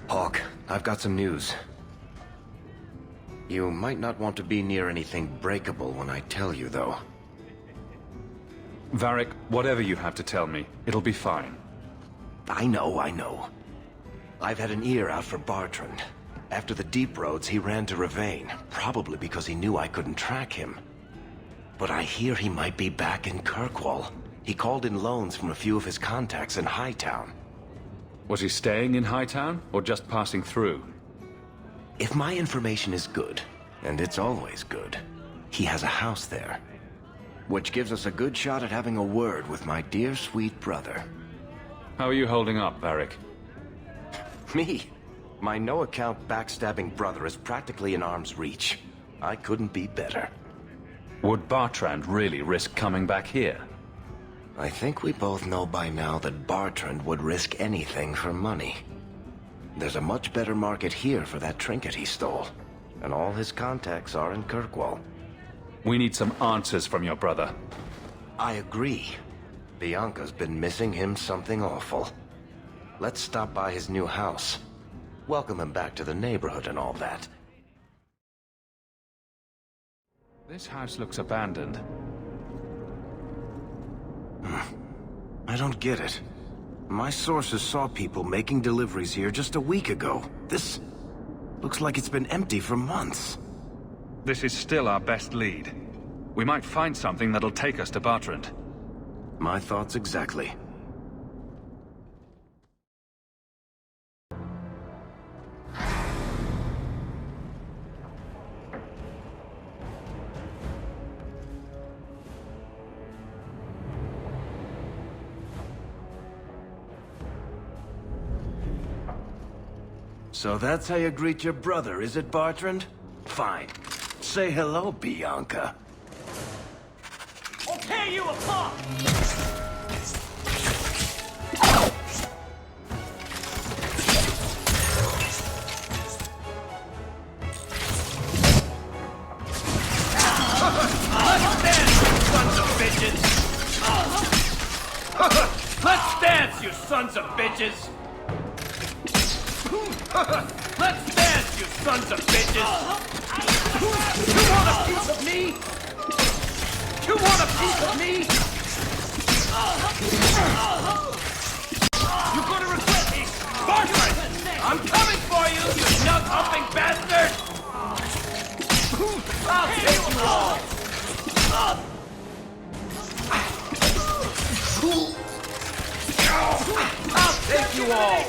Hawke, I've got some news. You might not want to be near anything breakable when I tell you, though. Varric, whatever you have to tell me, it'll be fine. I know. I've had an ear out for Bartrand. After the deep roads, he ran to Ravane, probably because he knew I couldn't track him. But I hear he might be back in Kirkwall. He called in loans from a few of his contacts in Hightown. Was he staying in Hightown, or just passing through? If my information is good, and it's always good, he has a house there. Which gives us a good shot at having a word with my dear sweet brother. How are you holding up, Varric? Me? My no-account backstabbing brother is practically in arm's reach. I couldn't be better. Would Bartrand really risk coming back here? I think we both know by now that Bartrand would risk anything for money. There's a much better market here for that trinket he stole. And all his contacts are in Kirkwall. We need some answers from your brother. I agree. Bianca's been missing him something awful. Let's stop by his new house. Welcome him back to the neighborhood and all that. This house looks abandoned. I don't get it. My sources saw people making deliveries here just a week ago. This looks like it's been empty for months. This is still our best lead. We might find something that'll take us to Bartrand. My thoughts exactly. So that's how you greet your brother, is it, Bartrand? Fine. Say hello, Bianca. I'll tear you apart! Let's dance, you sons of bitches! Let's dance, you sons of bitches! You want a piece of me? You want a piece of me? You're gonna regret me! Bartrand! I'm coming for you, you nut-humping bastard! I'll take you all! I'll take you all!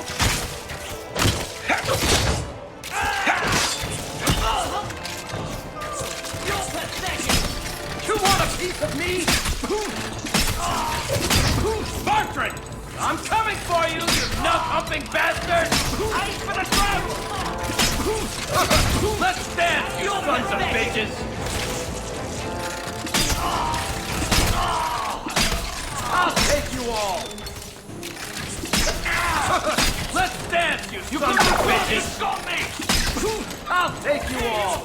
You want a piece of me? Bartrand! I'm coming for you, you nut-humping bastard! I'm gonna grab! Let's dance, you sons of bitches! I'll take you all! Let's dance, you sons of bitches! Got me! I'll take you all!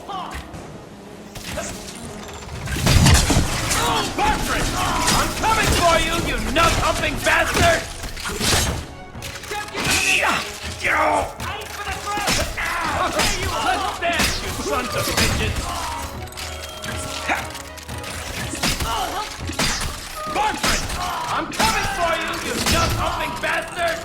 Bartrand! I'm coming for you, you nut-humping bastard! Let's dance, you sons of bitches! Bartrand! I'm coming for you, you nut-humping bastard!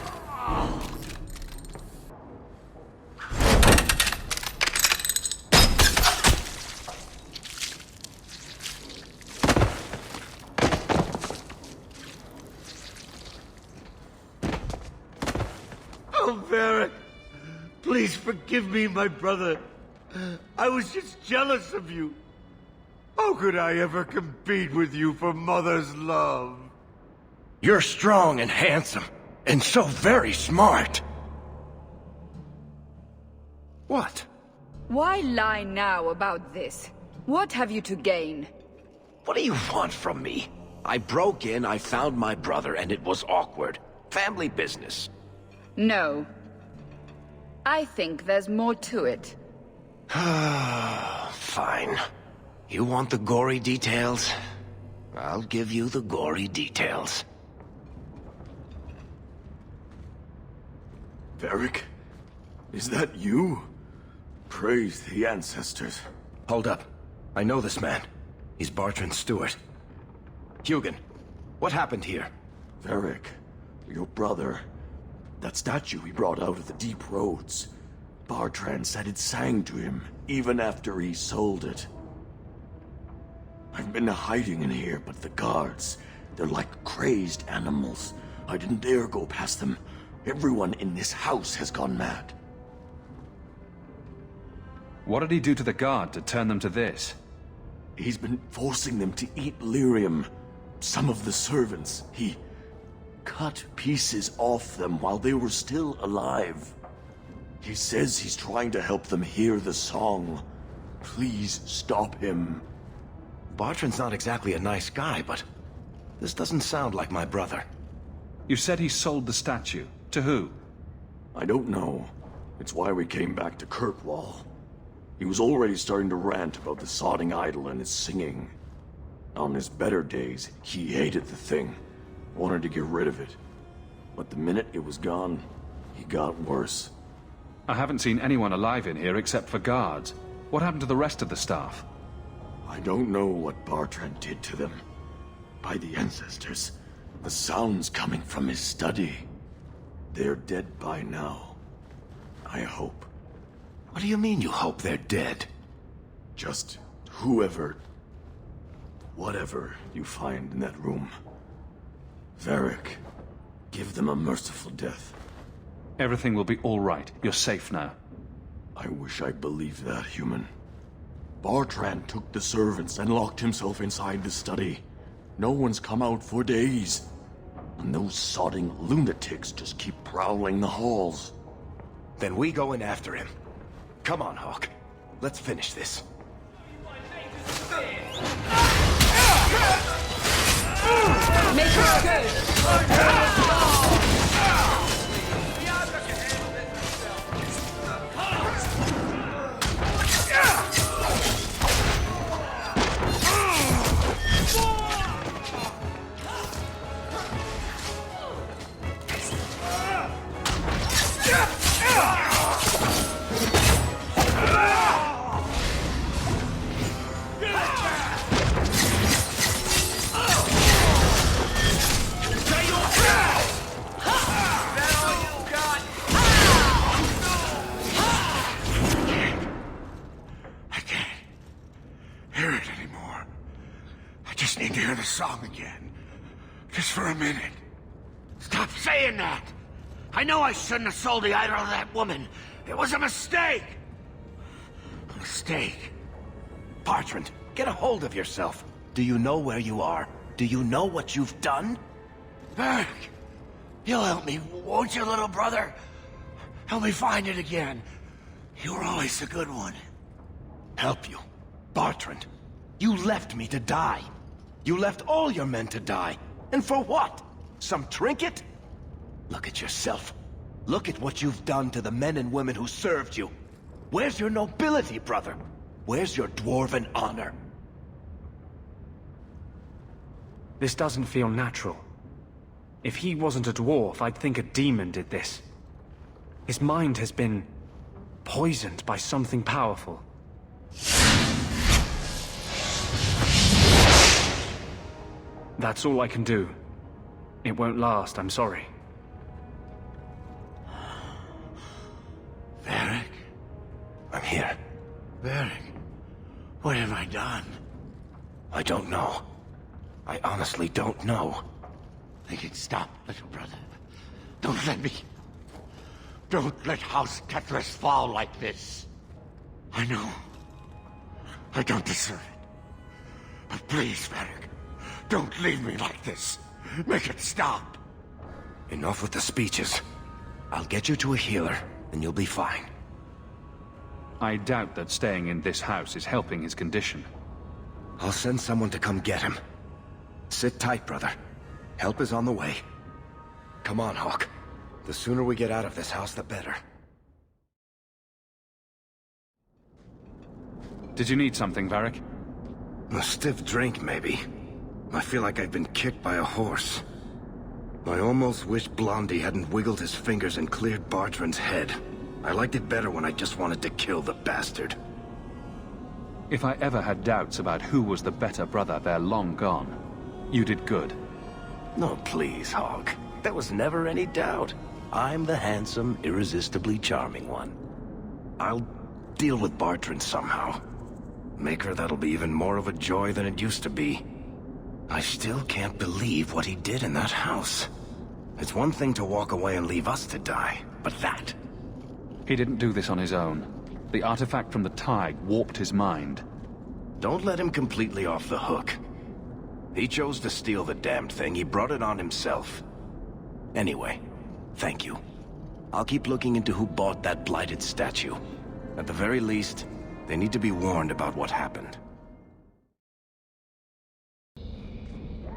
Oh, Varric, please forgive me, my brother. I was just jealous of you. How could I ever compete with you for Mother's love? You're strong and handsome, and so very smart. What? Why lie now about this? What have you to gain? What do you want from me? I broke in, I found my brother, and it was awkward. Family business. No. I think there's more to it. Fine. You want the gory details? I'll give you the gory details. Varric, Is that you? Praise the ancestors. Hold up. I know this man. He's Bartrand's steward. Hugin, what happened here? Varric, your brother. That statue he brought out of the deep roads. Bartrand said it sang to him, even after he sold it. I've been hiding in here, but the guards, they're like crazed animals. I didn't dare go past them. Everyone in this house has gone mad. What did he do to the guard to turn them to this? He's been forcing them to eat lyrium. Some of the servants, he cut pieces off them while they were still alive. He says he's trying to help them hear the song. Please stop him. Bartrand's not exactly a nice guy, but this doesn't sound like my brother. You said he sold the statue. To who? I don't know. It's why we came back to Kirkwall. He was already starting to rant about the sodding idol and his singing. On his better days, he hated the thing. Wanted to get rid of it. But the minute it was gone, he got worse. I haven't seen anyone alive in here except for guards. What happened to the rest of the staff? I don't know what Bartrand did to them. By the ancestors, the sound's coming from his study. They're dead by now. I hope. What do you mean you hope they're dead? Just whatever you find in that room. Varric, give them a merciful death. Everything will be all right. You're safe now. I wish I believed that, human. Bartrand took the servants and locked himself inside the study. No one's come out for days. And those sodding lunatics just keep prowling the halls. Then we go in after him. Come on, Hawke. Let's finish this. Make it good! Song again. Just for a minute. Stop saying that! I know I shouldn't have sold the idol to that woman. It was a mistake! A mistake. Bartrand, get a hold of yourself. Do you know where you are? Do you know what you've done? Varric, you'll help me, won't you, little brother? Help me find it again. You were always a good one. Help you? Bartrand, you left me to die. You left all your men to die. And for what? Some trinket? Look at yourself. Look at what you've done to the men and women who served you. Where's your nobility, brother? Where's your dwarven honor? This doesn't feel natural. If he wasn't a dwarf, I'd think a demon did this. His mind has been poisoned by something powerful. That's all I can do. It won't last, I'm sorry. Varric? I'm here. Varric, what have I done? I don't know. I honestly don't know. I can stop, little brother. Don't let me... Don't let House Kethris fall like this. I know. I don't deserve it. But please, Varric, don't leave me like this. Make it stop. Enough with the speeches. I'll get you to a healer, and you'll be fine. I doubt that staying in this house is helping his condition. I'll send someone to come get him. Sit tight, brother. Help is on the way. Come on, Hawke. The sooner we get out of this house, the better. Did you need something, Varric? A stiff drink, maybe. I feel like I've been kicked by a horse. I almost wish Blondie hadn't wiggled his fingers and cleared Bartrand's head. I liked it better when I just wanted to kill the bastard. If I ever had doubts about who was the better brother, they're long gone. You did good. No, please, Hawke. There was never any doubt. I'm the handsome, irresistibly charming one. I'll deal with Bartrand somehow. Make her that'll be even more of a joy than it used to be. I still can't believe what he did in that house. It's one thing to walk away and leave us to die, but that... He didn't do this on his own. The artifact from the Tide warped his mind. Don't let him completely off the hook. He chose to steal the damned thing. He brought it on himself. Anyway, thank you. I'll keep looking into who bought that blighted statue. At the very least, they need to be warned about what happened.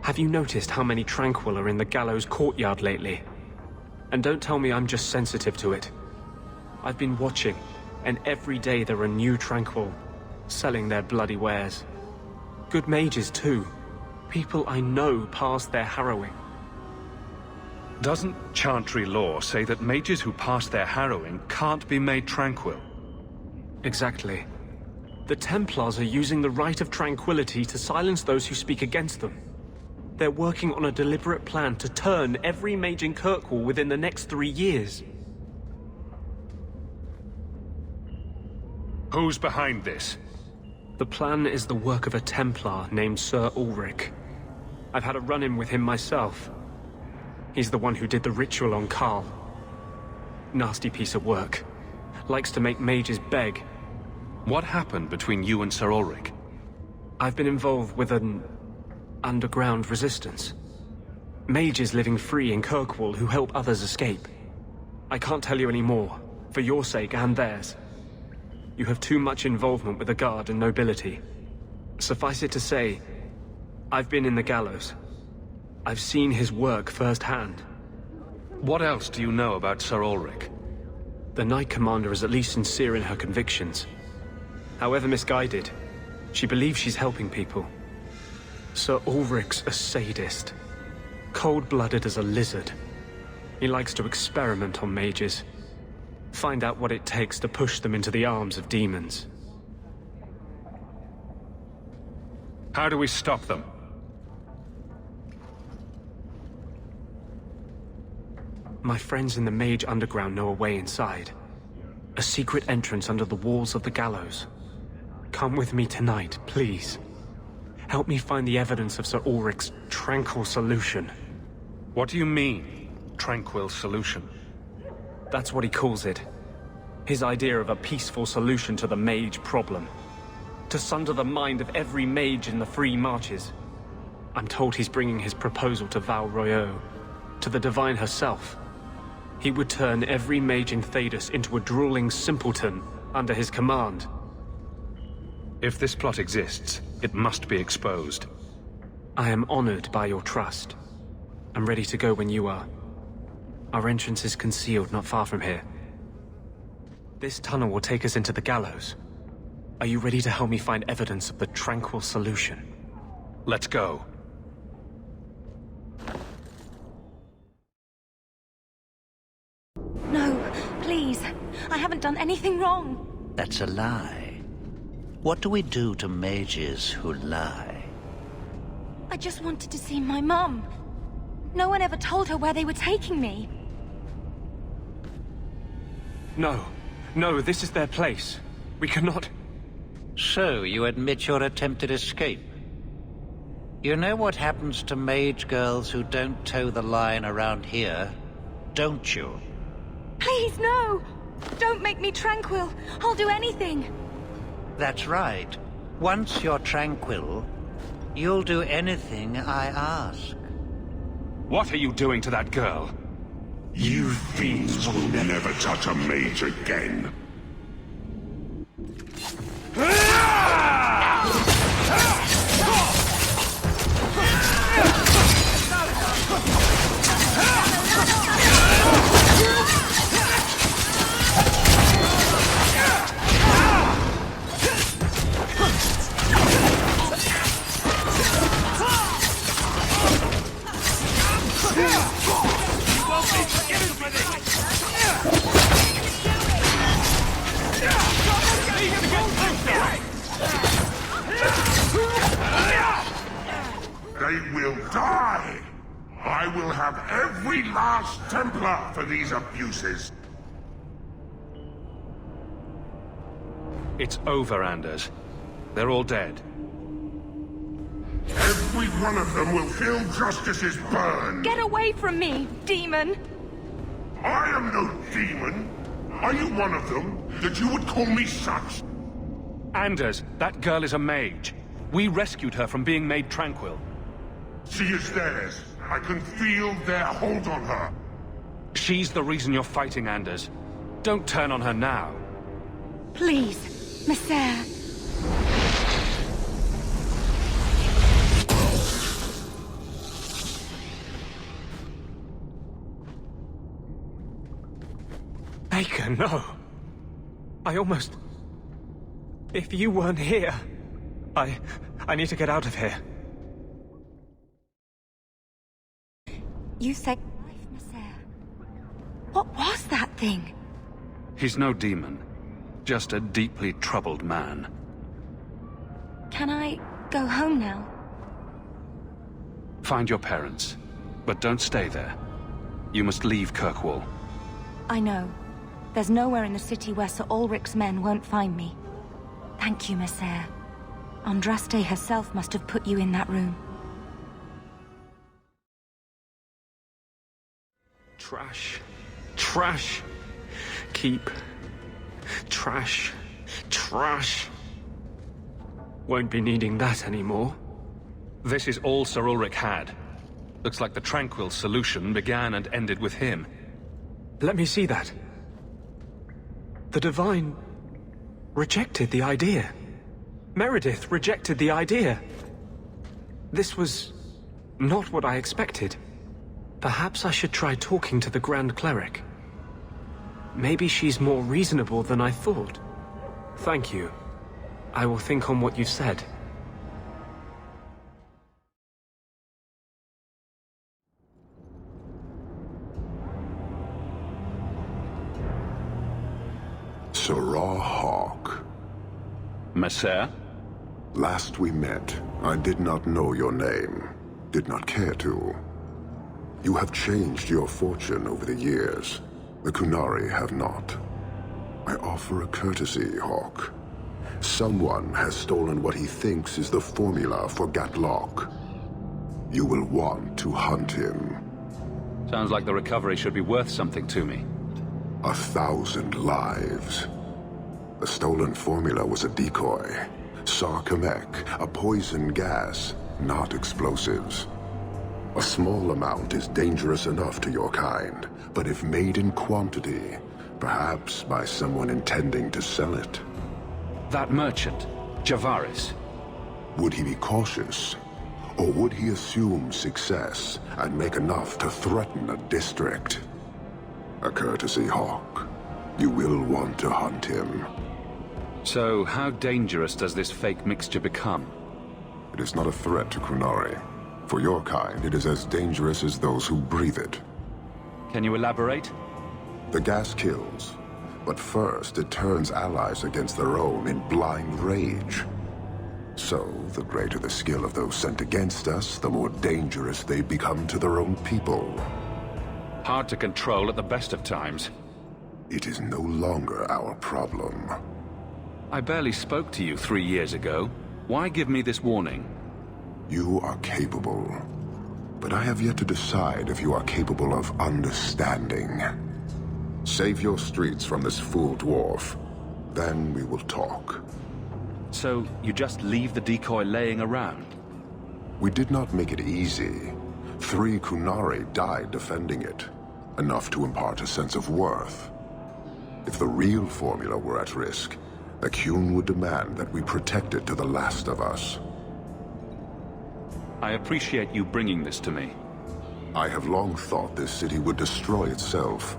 Have you noticed how many Tranquil are in the gallows courtyard lately? And don't tell me I'm just sensitive to it. I've been watching, and every day there are new Tranquil, selling their bloody wares. Good mages too. People I know pass their harrowing. Doesn't Chantry law say that mages who pass their harrowing can't be made tranquil? Exactly. The Templars are using the Rite of Tranquility to silence those who speak against them. They're working on a deliberate plan to turn every mage in Kirkwall within the next 3 years. Who's behind this? The plan is the work of a Templar named Sir Ulrich. I've had a run-in with him myself. He's the one who did the ritual on Karl. Nasty piece of work. Likes to make mages beg. What happened between you and Sir Ulrich? I've been involved with an underground resistance. Mages living free in Kirkwall who help others escape. I can't tell you any more, for your sake and theirs. You have too much involvement with the Guard and nobility. Suffice it to say, I've been in the gallows. I've seen his work firsthand. What else do you know about Sir Ulrich? The Knight Commander is at least sincere in her convictions. However misguided, she believes she's helping people. Sir Ulrich's a sadist. Cold-blooded as a lizard. He likes to experiment on mages. Find out what it takes to push them into the arms of demons. How do we stop them? My friends in the Mage Underground know a way inside. A secret entrance under the walls of the gallows. Come with me tonight, please. Help me find the evidence of Sir Ulrich's tranquil solution. What do you mean, tranquil solution? That's what he calls it. His idea of a peaceful solution to the mage problem. To sunder the mind of every mage in the free marches. I'm told he's bringing his proposal to Val Royeaux, to the Divine herself. He would turn every mage in Thedas into a drooling simpleton under his command. If this plot exists, it must be exposed. I am honored by your trust. I'm ready to go when you are. Our entrance is concealed not far from here. This tunnel will take us into the gallows. Are you ready to help me find evidence of the tranquil solution? Let's go. No, please. I haven't done anything wrong. That's a lie. What do we do to mages who lie? I just wanted to see my mum. No one ever told her where they were taking me. No. No, this is their place. We cannot... So, you admit your attempted escape? You know what happens to mage girls who don't toe the line around here, don't you? Please, no! Don't make me tranquil. I'll do anything. That's right. Once you're tranquil, you'll do anything I ask. What are you doing to that girl? You fiends will never touch a mage again. They will die! I will have every last Templar for these abuses! It's over, Anders. They're all dead. Every one of them will feel justice's burn! Get away from me, demon! I am no demon! Are you one of them, that you would call me such? Anders, that girl is a mage. We rescued her from being made tranquil. She is theirs. I can feel their hold on her. She's the reason you're fighting, Anders. Don't turn on her now. Please, Messer. Baker, no. I almost... If you weren't here... I need to get out of here. You saved my life, Messer. What was that thing? He's no demon. Just a deeply troubled man. Can I go home now? Find your parents. But don't stay there. You must leave Kirkwall. I know. There's nowhere in the city where Sir Ulrich's men won't find me. Thank you, Messer. Andraste herself must have put you in that room. Trash. Trash. Keep. Trash. Trash. Won't be needing that anymore. This is all Sir Ulrich had. Looks like the Tranquil solution began and ended with him. Let me see that. The Divine... rejected the idea. Meredith rejected the idea. This was... not what I expected. Perhaps I should try talking to the Grand Cleric. Maybe she's more reasonable than I thought. Thank you. I will think on what you've said. Sirrah Hawke. Messer? Last we met, I did not know your name. Did not care to. You have changed your fortune over the years. The Qun'ari have not. I offer a courtesy, Hawke. Someone has stolen what he thinks is the formula for Gatlock. You will want to hunt him. Sounds like the recovery should be worth something to me. 1,000 lives. The stolen formula was a decoy. Sarkamek, a poison gas, not explosives. A small amount is dangerous enough to your kind, but if made in quantity, perhaps by someone intending to sell it. That merchant, Javaris. Would he be cautious? Or would he assume success and make enough to threaten a district? A courtesy, Hawke. You will want to hunt him. So, how dangerous does this fake mixture become? It is not a threat to Qun'ari. For your kind, it is as dangerous as those who breathe it. Can you elaborate? The gas kills, but first it turns allies against their own in blind rage. So, the greater the skill of those sent against us, the more dangerous they become to their own people. Hard to control at the best of times. It is no longer our problem. I barely spoke to you 3 years ago. Why give me this warning? You are capable, but I have yet to decide if you are capable of understanding. Save your streets from this fool dwarf, then we will talk. So, you just leave the decoy laying around? We did not make it easy. 3 Qun'ari died defending it, enough to impart a sense of worth. If the real formula were at risk, the Qun would demand that we protect it to the last of us. I appreciate you bringing this to me. I have long thought this city would destroy itself.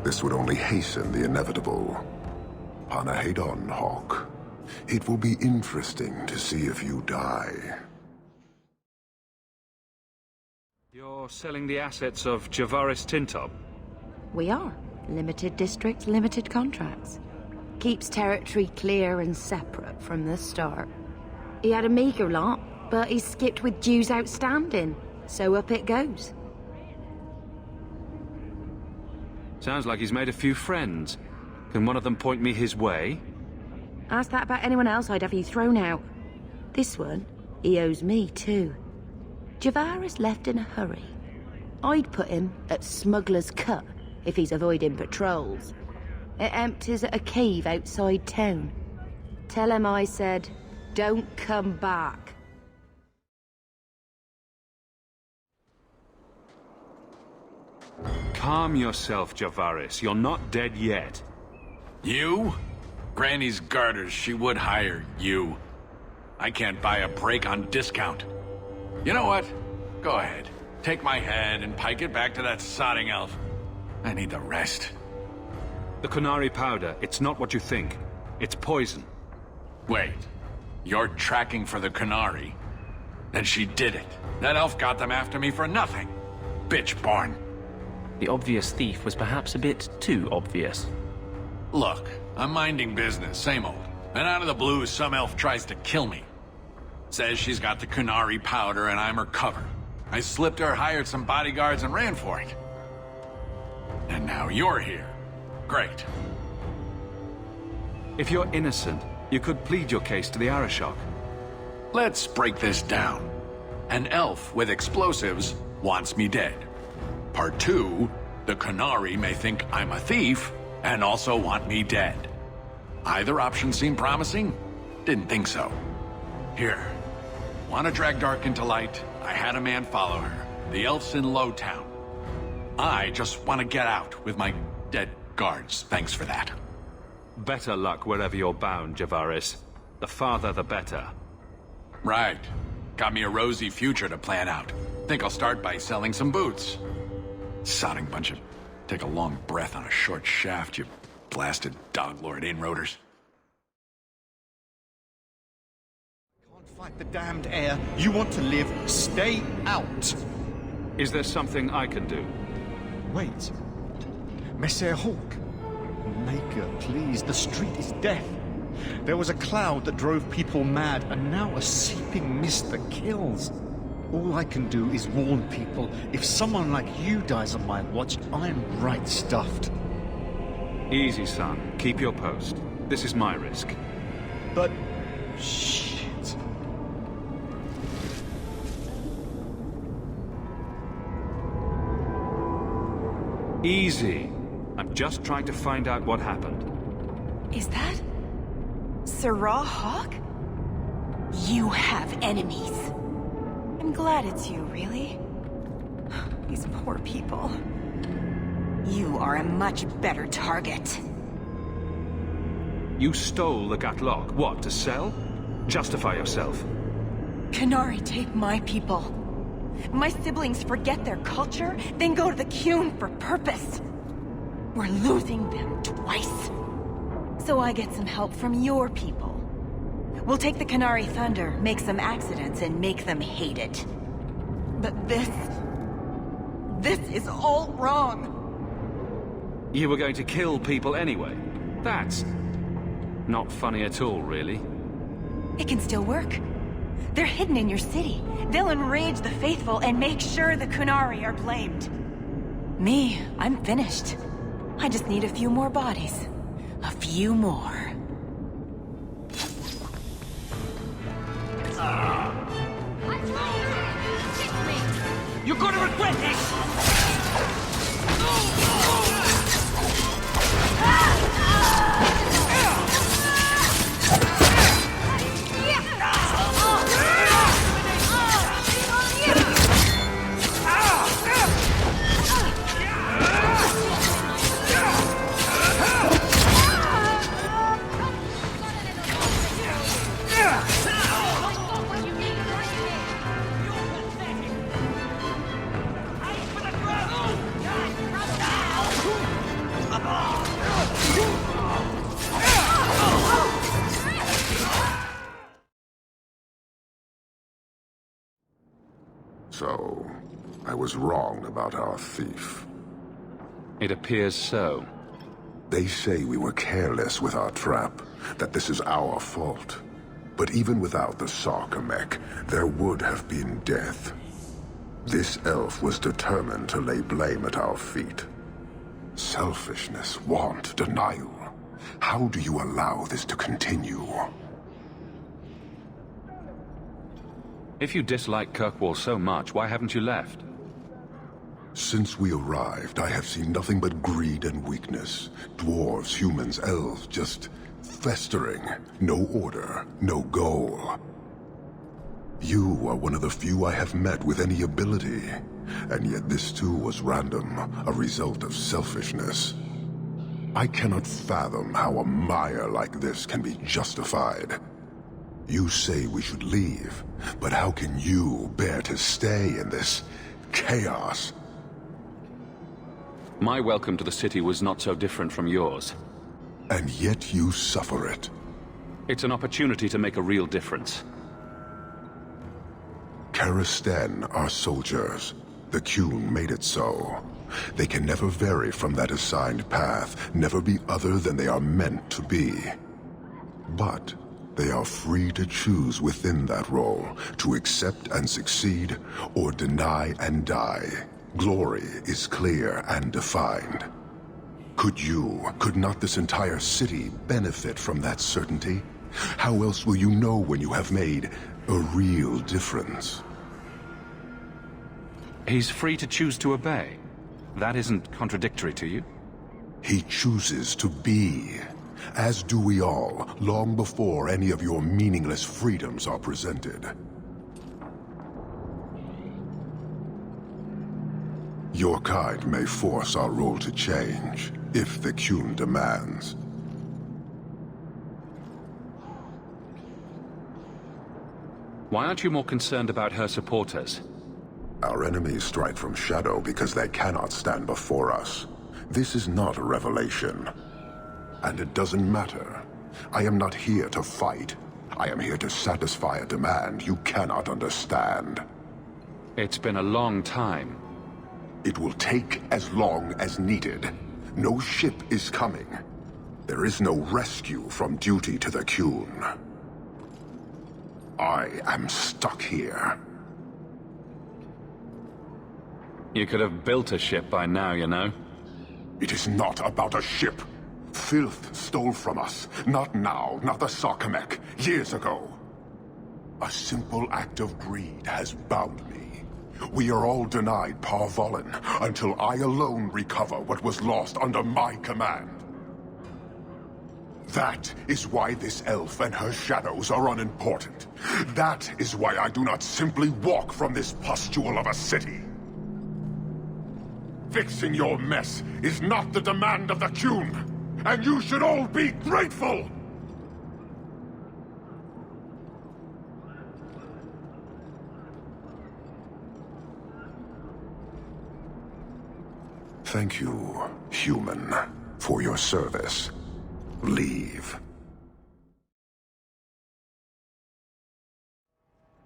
This would only hasten the inevitable. Panahedon, Hawke. It will be interesting to see if you die. You're selling the assets of Javaris Tintop? We are. Limited districts, limited contracts. Keeps territory clear and separate from the start. He had a meager lot, but he skipped with dues outstanding, so up it goes. Sounds like he's made a few friends. Can one of them point me his way? Ask that about anyone else, I'd have you thrown out. This one, he owes me too. Javaris left in a hurry. I'd put him at Smuggler's Cut if he's avoiding patrols. It empties at a cave outside town. Tell him I said, don't come back. Calm yourself, Javaris. You're not dead yet. You? Granny's garters, she would hire you. I can't buy a break on discount. You know what? Go ahead. Take my head and pike it back to that sodding elf. I need the rest. The Qun'ari powder, it's not what you think. It's poison. Wait. You're tracking for the Qun'ari? Then she did it. That elf got them after me for nothing. Bitch born. The obvious thief was perhaps a bit too obvious. Look, I'm minding business, same old. And out of the blue, some elf tries to kill me. Says she's got the Qun'ari powder and I'm her cover. I slipped her, hired some bodyguards, and ran for it. And now you're here. Great. If you're innocent, you could plead your case to the Arishok. Let's break this down. An elf with explosives wants me dead. Part 2, the Qun'ari may think I'm a thief and also want me dead. Either option seemed promising? Didn't think so. Here. Want to drag Dark into light? I had a man follow her. The elf's in Lowtown. I just want to get out with my dead guards. Thanks for that. Better luck wherever you're bound, Javaris. The farther, the better. Right. Got me a rosy future to plan out. Think I'll start by selling some boots. Sodding bunch of... Take a long breath on a short shaft, you blasted dog-lord inroaders. Can't fight the damned air. You want to live, stay out. Is there something I can do? Wait. Messer Hawke. Maker, please. The street is death. There was a cloud that drove people mad, and now a seeping mist that kills. All I can do is warn people. If someone like you dies on my watch, I'm right stuffed. Easy, son. Keep your post. This is my risk. But... shit. Easy. I'm just trying to find out what happened. Is that... Sirrah Hawke? You have enemies. I'm glad it's you, really. These poor people. You are a much better target. You stole the Gatlok. What, to sell? Justify yourself. Qun'ari take my people. My siblings forget their culture, then go to the Qun for purpose. We're losing them twice. So I get some help from your people. We'll take the Qun'ari thunder, make some accidents, and make them hate it. But this is all wrong. You were going to kill people anyway. That's not funny at all, really. It can still work. They're hidden in your city. They'll enrage the faithful and make sure the Qun'ari are blamed. Me, I'm finished. I just need a few more bodies. A few more. You're gonna regret this! So, I was wrong about our thief. It appears so. They say we were careless with our trap, that this is our fault. But even without the Sarkamek, there would have been death. This elf was determined to lay blame at our feet. Selfishness, want, denial. How do you allow this to continue? If you dislike Kirkwall so much, why haven't you left? Since we arrived, I have seen nothing but greed and weakness. Dwarves, humans, elves, just festering. No order, no goal. You are one of the few I have met with any ability. And yet this too was random, a result of selfishness. I cannot fathom how a mire like this can be justified. You say we should leave, but how can you bear to stay in this chaos? My welcome to the city was not so different from yours. And yet you suffer it. It's an opportunity to make a real difference. Karasten are soldiers. The Qun made it so. They can never vary from that assigned path, never be other than they are meant to be. But they are free to choose within that role, to accept and succeed, or deny and die. Glory is clear and defined. Could not this entire city benefit from that certainty? How else will you know when you have made a real difference? He's free to choose to obey. That isn't contradictory to you? He chooses to be. As do we all, long before any of your meaningless freedoms are presented. Your kind may force our role to change, if the Qun demands. Why aren't you more concerned about her supporters? Our enemies strike from shadow because they cannot stand before us. This is not a revelation. And it doesn't matter. I am not here to fight. I am here to satisfy a demand you cannot understand. It's been a long time. It will take as long as needed. No ship is coming. There is no rescue from duty to the Qun. I am stuck here. You could have built a ship by now, you know. It is not about a ship. Filth stole from us. Not now, not the Sarkamek. Years ago. A simple act of greed has bound me. We are all denied Parvolin until I alone recover what was lost under my command. That is why this elf and her shadows are unimportant. That is why I do not simply walk from this pustule of a city. Fixing your mess is not the demand of the Qun, and you should all be grateful! Thank you, human, for your service. Leave.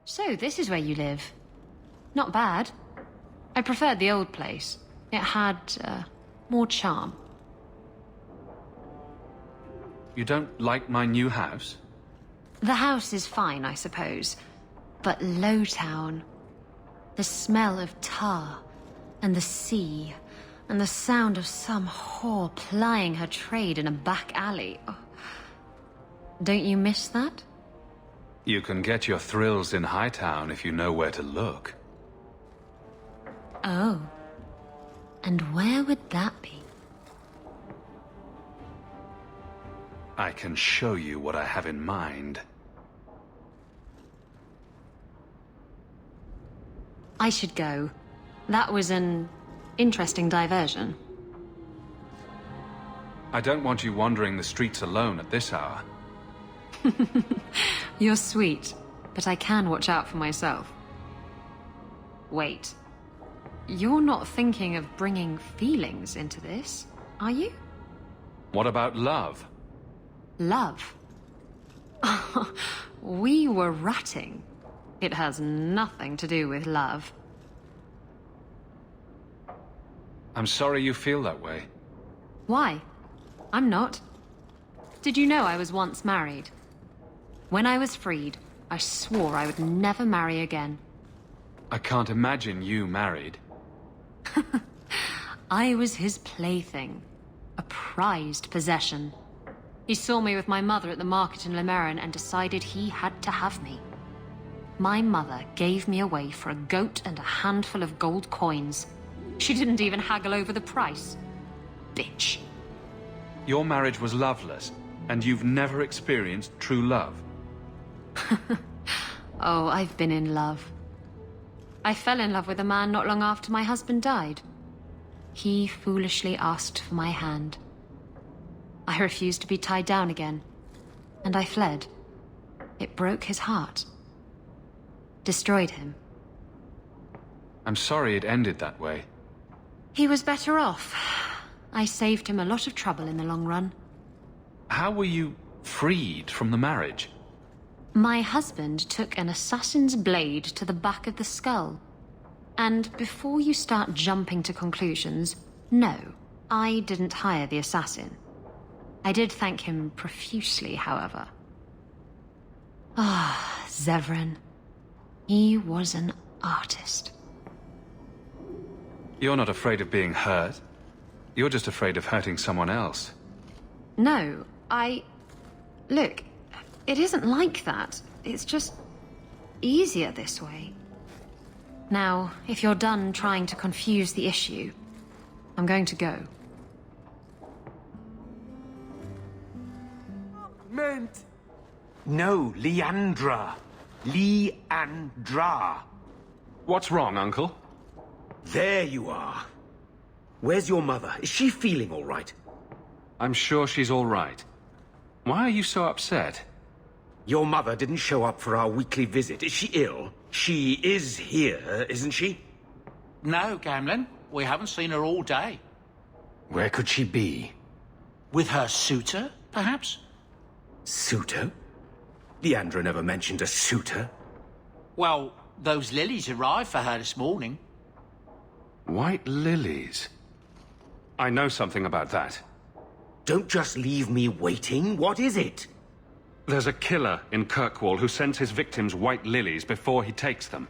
So, this is where you live. Not bad. I preferred the old place. It had, more charm. You don't like my new house? The house is fine, I suppose. But Lowtown... the smell of tar, and the sea, and the sound of some whore plying her trade in a back alley. Oh. Don't you miss that? You can get your thrills in Hightown if you know where to look. Oh. And where would that be? I can show you what I have in mind. I should go. That was an interesting diversion. I don't want you wandering the streets alone at this hour. You're sweet, but I can watch out for myself. Wait. You're not thinking of bringing feelings into this, are you? What about love? Love? We were ratting. It has nothing to do with love. I'm sorry you feel that way. Why? I'm not. Did you know I was once married? When I was freed, I swore I would never marry again. I can't imagine you married. I was his plaything. A prized possession. He saw me with my mother at the market in Lemerin and decided he had to have me. My mother gave me away for a goat and a handful of gold coins. She didn't even haggle over the price. Bitch. Your marriage was loveless, and you've never experienced true love. Oh, I've been in love. I fell in love with a man not long after my husband died. He foolishly asked for my hand. I refused to be tied down again, and I fled. It broke his heart. Destroyed him. I'm sorry it ended that way. He was better off. I saved him a lot of trouble in the long run. How were you freed from the marriage? My husband took an assassin's blade to the back of the skull. And before you start jumping to conclusions, no, I didn't hire the assassin. I did thank him profusely, however. Ah, Zevran. He was an artist. You're not afraid of being hurt. You're just afraid of hurting someone else. No, Look, it isn't like that. It's just easier this way. Now, if you're done trying to confuse the issue, I'm going to go. Meant. No, Leandra. Leandra. What's wrong, Uncle? There you are. Where's your mother? Is she feeling all right? I'm sure she's all right. Why are you so upset? Your mother didn't show up for our weekly visit. Is she ill? She is here, isn't she? No, Gamlin. We haven't seen her all day. Where could she be? With her suitor, perhaps? Suitor? Leandra never mentioned a suitor. Well, those lilies arrived for her this morning. White lilies? I know something about that. Don't just leave me waiting. What is it? There's a killer in Kirkwall who sends his victims white lilies before he takes them.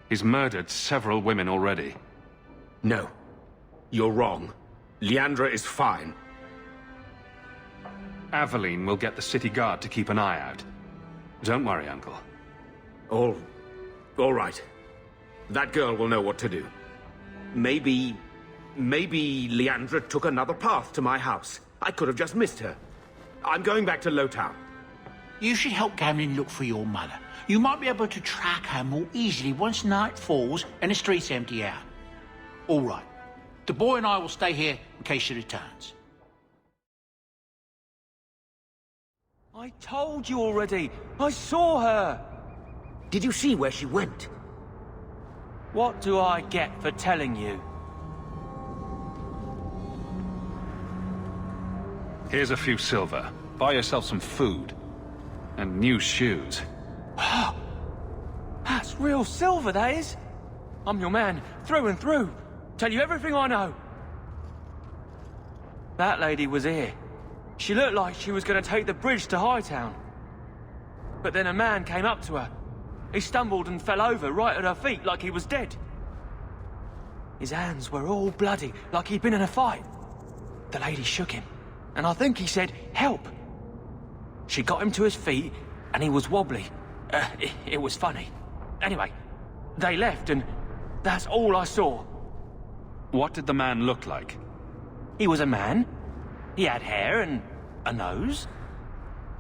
He's murdered several women already. No. You're wrong. Leandra is fine. Aveline will get the city guard to keep an eye out. Don't worry, Uncle. All right. That girl will know what to do. Maybe Leandra took another path to my house. I could have just missed her. I'm going back to Lowtown. You should help Gamlin look for your mother. You might be able to track her more easily once night falls and the streets empty out. All right. The boy and I will stay here in case she returns. I told you already. I saw her. Did you see where she went? What do I get for telling you? Here's a few silver. Buy yourself some food. And new shoes. That's real silver, that is. I'm your man, through and through. Tell you everything I know. That lady was here. She looked like she was going to take the bridge to Hightown. But then a man came up to her. He stumbled and fell over right at her feet like he was dead. His hands were all bloody, like he'd been in a fight. The lady shook him, and I think he said, "Help." She got him to his feet, and he was wobbly. It was funny. Anyway, they left, and that's all I saw. What did the man look like? He was a man. He had hair and a nose.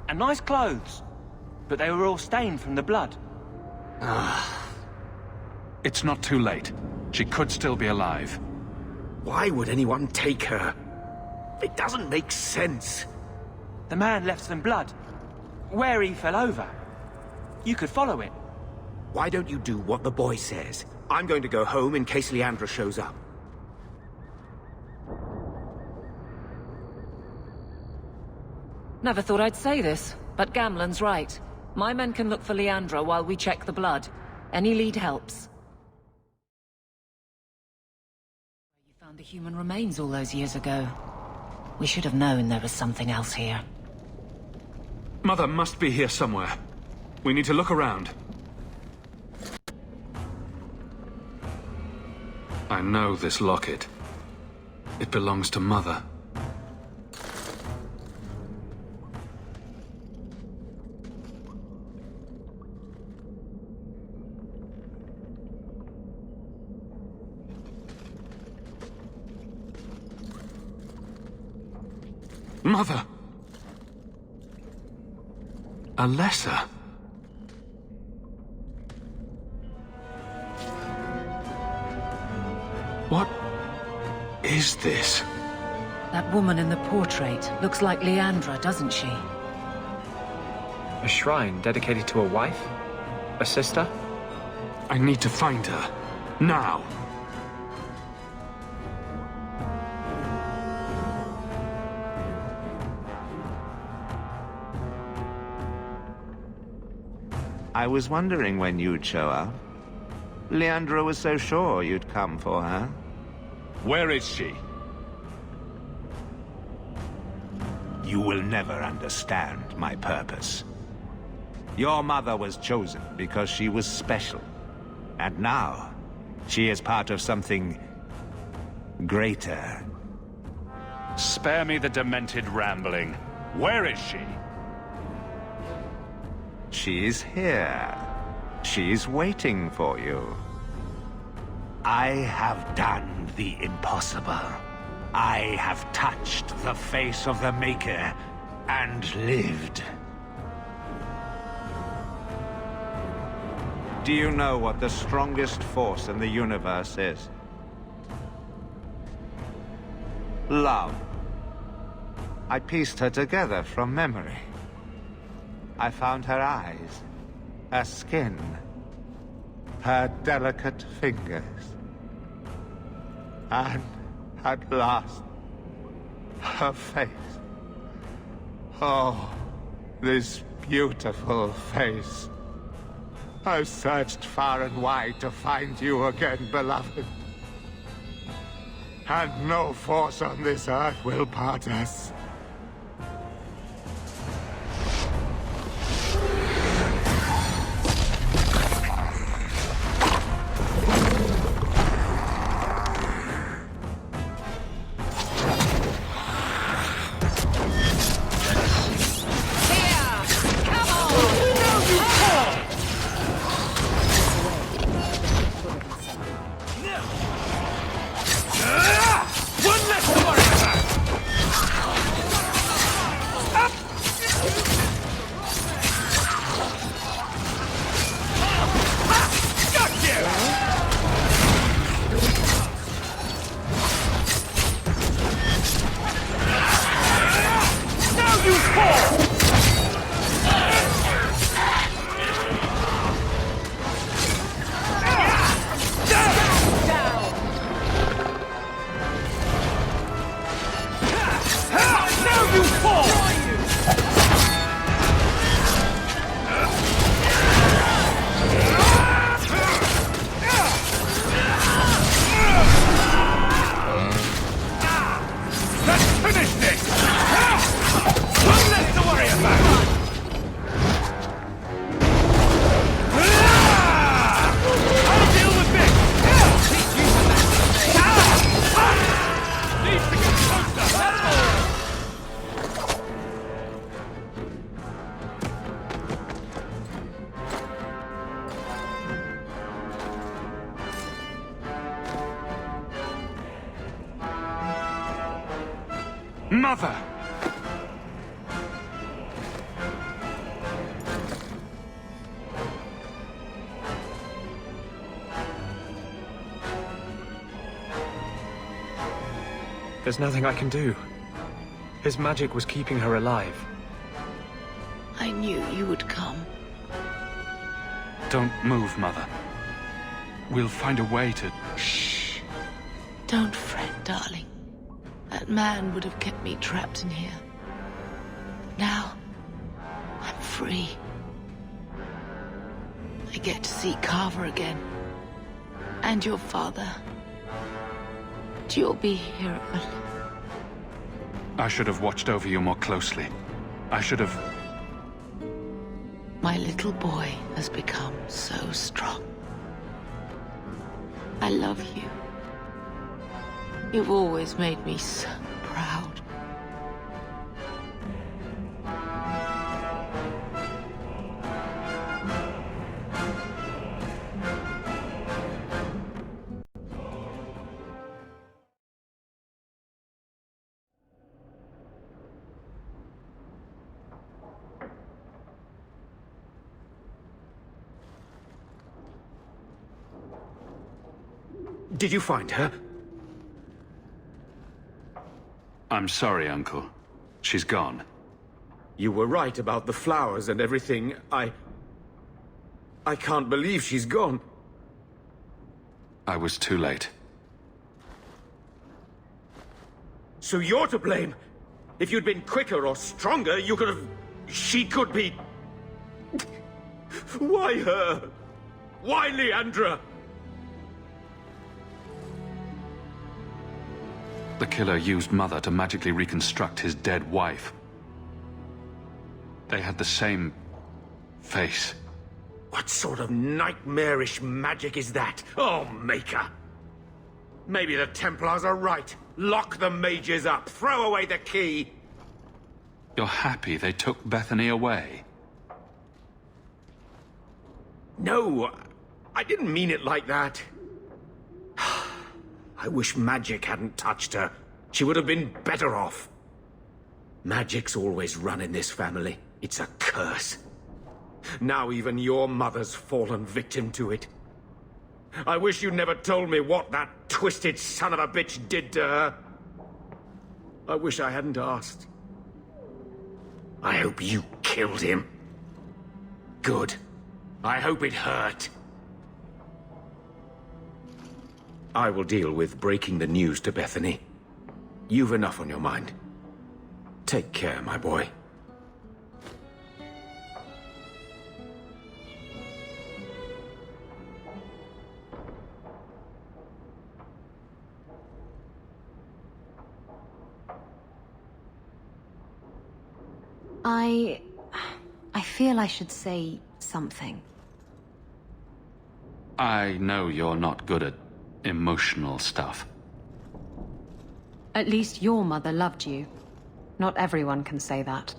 And nice clothes. But they were all stained from the blood. It's not too late. She could still be alive. Why would anyone take her? It doesn't make sense. The man left some blood. Where he fell over. You could follow it. Why don't you do what the boy says? I'm going to go home in case Leandra shows up. Never thought I'd say this, but Gamlen's right. My men can look for Leandra while we check the blood. Any lead helps. You found the human remains all those years ago. We should have known there was something else here. Mother must be here somewhere. We need to look around. I know this locket. It belongs to Mother. Mother! A lesser? What is this? That woman in the portrait looks like Leandra, doesn't she? A shrine dedicated to a wife? A sister? I need to find her. Now! I was wondering when you'd show up. Leandra was so sure you'd come for her. Where is she? You will never understand my purpose. Your mother was chosen because she was special. And now, she is part of something greater. Spare me the demented rambling. Where is she? She's here. She's waiting for you. I have done the impossible. I have touched the face of the Maker and lived. Do you know what the strongest force in the universe is? Love. I pieced her together from memory. I found her eyes, her skin, her delicate fingers. And at last, her face. Oh, this beautiful face. I've searched far and wide to find you again, beloved. And no force on this earth will part us. Mother! There's nothing I can do. His magic was keeping her alive. I knew you would come. Don't move, Mother. We'll find a way to... Shh. Don't fret, darling. That man would have kept me trapped in here. Now, I'm free. I get to see Carver again. And your father. And you'll be here early. I should have watched over you more closely. I should have... My little boy has become so strong. I love you. You've always made me so proud. Did you find her? I'm sorry, Uncle. She's gone. You were right about the flowers and everything. I can't believe she's gone. I was too late. So you're to blame. If you'd been quicker or stronger, you could have... She could be... Why her? Why Leandra? The killer used Mother to magically reconstruct his dead wife. They had the same... face. What sort of nightmarish magic is that? Oh, Maker! Maybe the Templars are right. Lock the mages up. Throw away the key. You're happy they took Bethany away? No, I didn't mean it like that. I wish magic hadn't touched her. She would have been better off. Magic's always run in this family. It's a curse. Now even your mother's fallen victim to it. I wish you never told me what that twisted son of a bitch did to her. I wish I hadn't asked. I hope you killed him. Good. I hope it hurt. I will deal with breaking the news to Bethany. You've enough on your mind. Take care, my boy. I feel I should say something. I know you're not good at emotional stuff. At least your mother loved you. Not everyone can say that.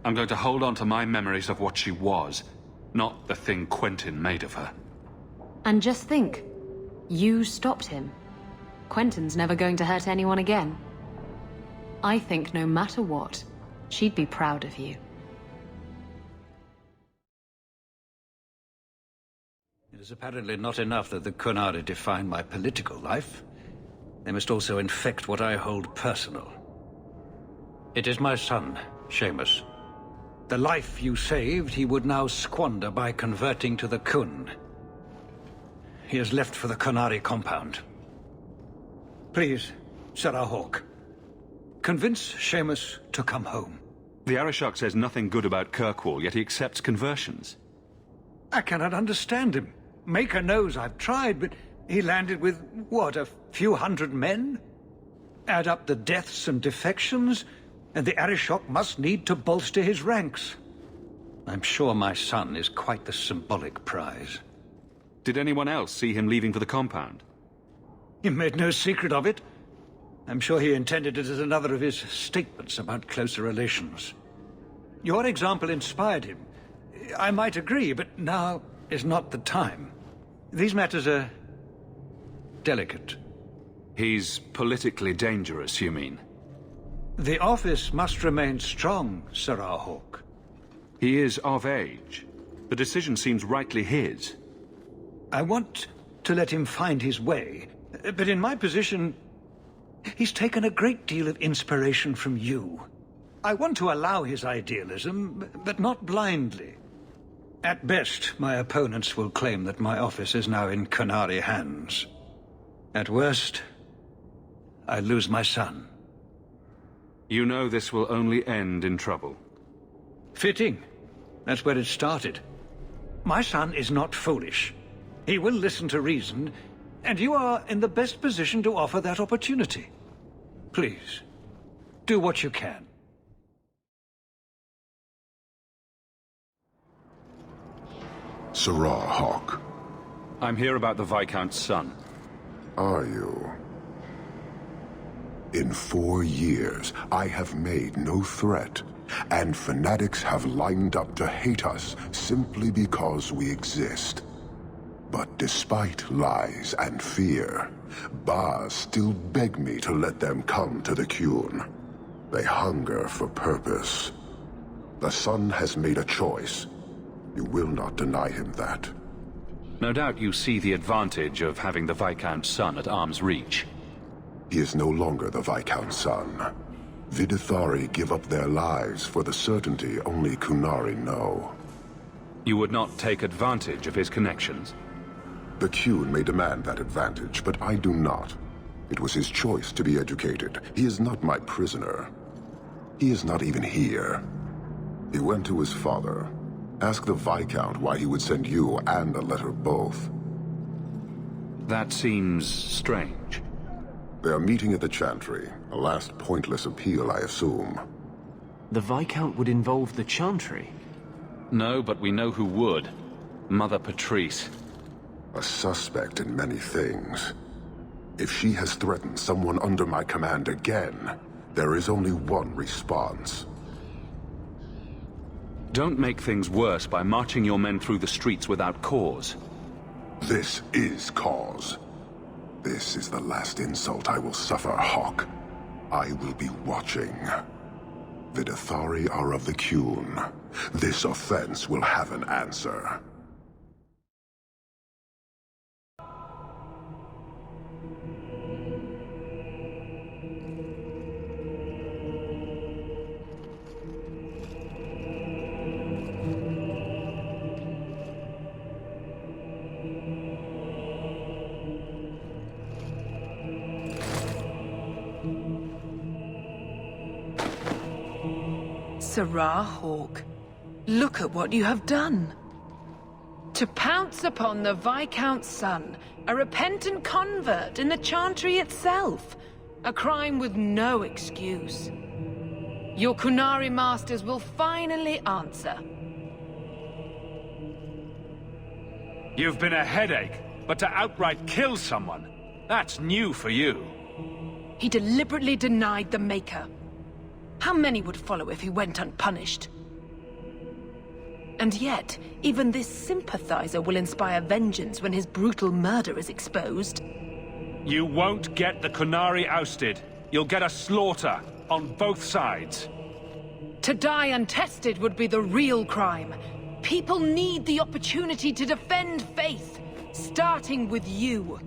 I'm going to hold on to my memories of what she was, not the thing Quentin made of her. And just think, you stopped him. Quentin's never going to hurt anyone again. I think no matter what, she'd be proud of you. It is apparently not enough that the Qun'ari define my political life. They must also infect what I hold personal. It is my son, Seamus. The life you saved, he would now squander by converting to the Qun. He has left for the Qun'ari compound. Please, Sarah Hawke, convince Seamus to come home. The Arishok says nothing good about Kirkwall, yet he accepts conversions. I cannot understand him. Maker knows I've tried, but he landed with, what, a few hundred men? Add up the deaths and defections, and the Arishok must need to bolster his ranks. I'm sure my son is quite the symbolic prize. Did anyone else see him leaving for the compound? He made no secret of it. I'm sure he intended it as another of his statements about closer relations. Your example inspired him. I might agree, but now is not the time. These matters are delicate. He's politically dangerous, you mean? The office must remain strong, Sarah Hawke. He is of age. The decision seems rightly his. I want to let him find his way, but in my position, he's taken a great deal of inspiration from you. I want to allow his idealism, but not blindly. At best, my opponents will claim that my office is now in Qun'ari hands. At worst, I lose my son. You know this will only end in trouble. Fitting. That's where it started. My son is not foolish. He will listen to reason, and you are in the best position to offer that opportunity. Please, Do what you can. Sirrah Hawke. I'm here about the Viscount's son. Are you? In 4 years, I have made no threat, and fanatics have lined up to hate us simply because we exist. But despite lies and fear, Bars still beg me to let them come to the Qun. They hunger for purpose. The son has made a choice. You will not deny him that. No doubt you see the advantage of having the Viscount's son at arm's reach. He is no longer the Viscount's son. Vidithari give up their lives for the certainty only Qun'ari know. You would not take advantage of his connections? The Qun may demand that advantage, but I do not. It was his choice to be educated. He is not my prisoner. He is not even here. He went to his father. Ask the Viscount why he would send you and a letter both. That seems strange. They are meeting at the Chantry. A last pointless appeal, I assume. The Viscount would involve the Chantry? No, but we know who would. Mother Patrice. A suspect in many things. If she has threatened someone under my command again, there is only one response. Don't make things worse by marching your men through the streets without cause. This is cause. This is the last insult I will suffer, Hawke. I will be watching. Vidithari are of the Qun. This offense will have an answer. Sirrah Hawke, look at what you have done. To pounce upon the Viscount's son, a repentant convert in the Chantry itself, a crime with no excuse. Your Qun'ari masters will finally answer. You've been a headache, but to outright kill someone, that's new for you. He deliberately denied the Maker. How many would follow if he went unpunished? And yet, even this sympathizer will inspire vengeance when his brutal murder is exposed. You won't get the Qun'ari ousted. You'll get a slaughter, on both sides. To die untested would be the real crime. People need the opportunity to defend faith, starting with you.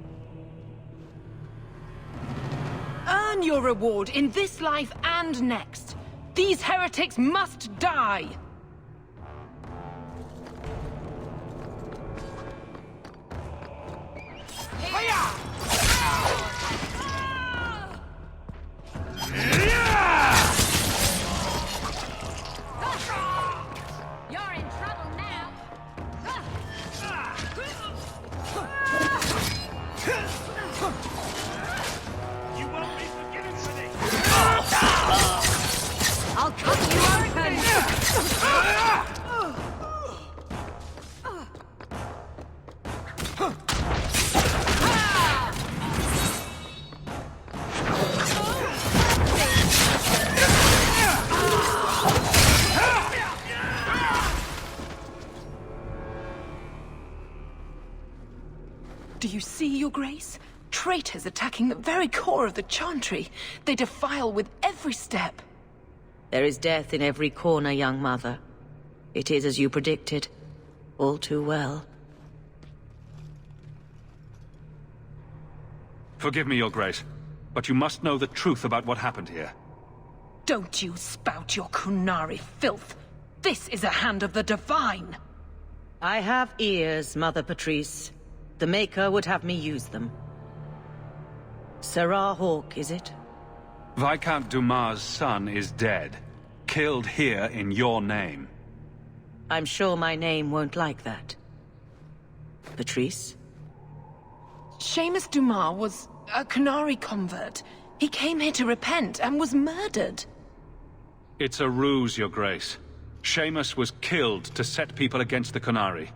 Earn your reward in this life and next. These heretics must die! You're in trouble now. You won't be forgiven for this! I'll cut you open! Do you see, Your Grace? Traitors attacking the very core of the Chantry. They defile with every step. There is death in every corner, young mother. It is as you predicted. All too well. Forgive me, Your Grace, but you must know the truth about what happened here. Don't you spout your Qun'ari filth. This is a hand of the Divine. I have ears, Mother Patrice. The Maker would have me use them. Sirrah Hawke, is it? Viscount Dumas' son is dead. Killed here in your name. I'm sure my name won't like that. Patrice? Seamus Dumas was a Qun'ari convert. He came here to repent and was murdered. It's a ruse, Your Grace. Seamus was killed to set people against the Qun'ari.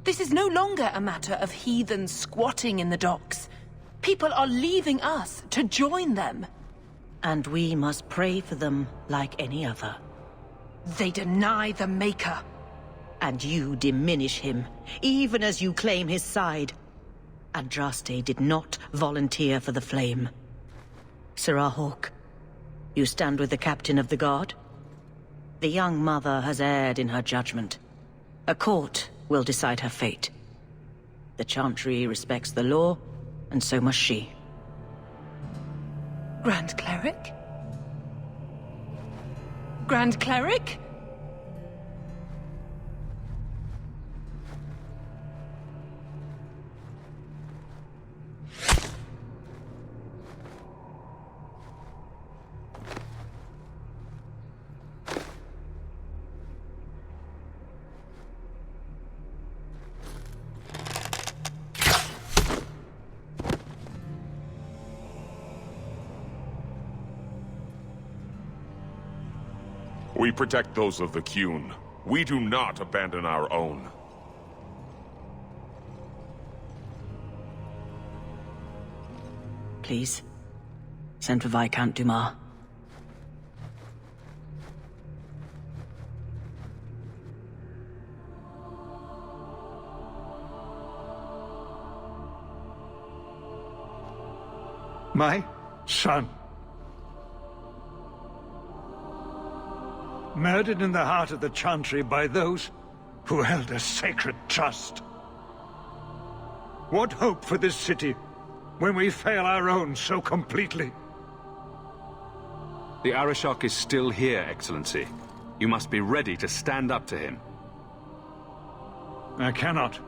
This is no longer a matter of heathens squatting in the docks. People are leaving us to join them. And we must pray for them like any other. They deny the Maker. And you diminish him, even as you claim his side. Andraste did not volunteer for the flame. Sirrah Hawke, you stand with the captain of the guard? The young mother has erred in her judgment. A court will decide her fate. The Chantry respects the law, and so must she. Grand Cleric? Grand Cleric? We protect those of the Qun. We do not abandon our own. Please, send for Viscount Dumas. My son. Murdered in the heart of the Chantry by those who held a sacred trust. What hope for this city when we fail our own so completely? The Arishok is still here, Excellency. You must be ready to stand up to him. I cannot.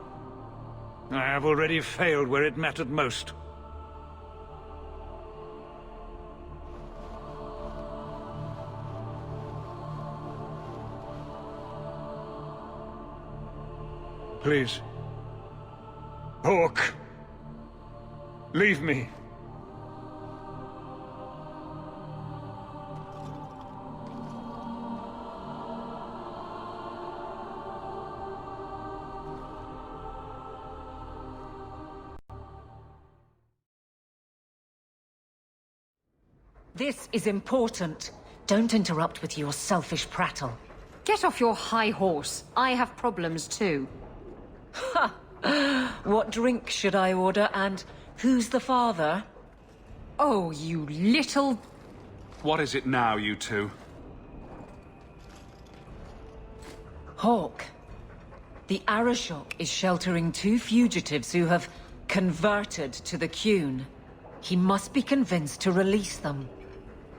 I have already failed where it mattered most. Please. Hawke. Leave me. This is important. Don't interrupt with your selfish prattle. Get off your high horse. I have problems too. Ha! What drink should I order, and who's the father? Oh, you little... What is it now, you two? Hawke. The Arishok is sheltering 2 fugitives who have converted to the Qun. He must be convinced to release them.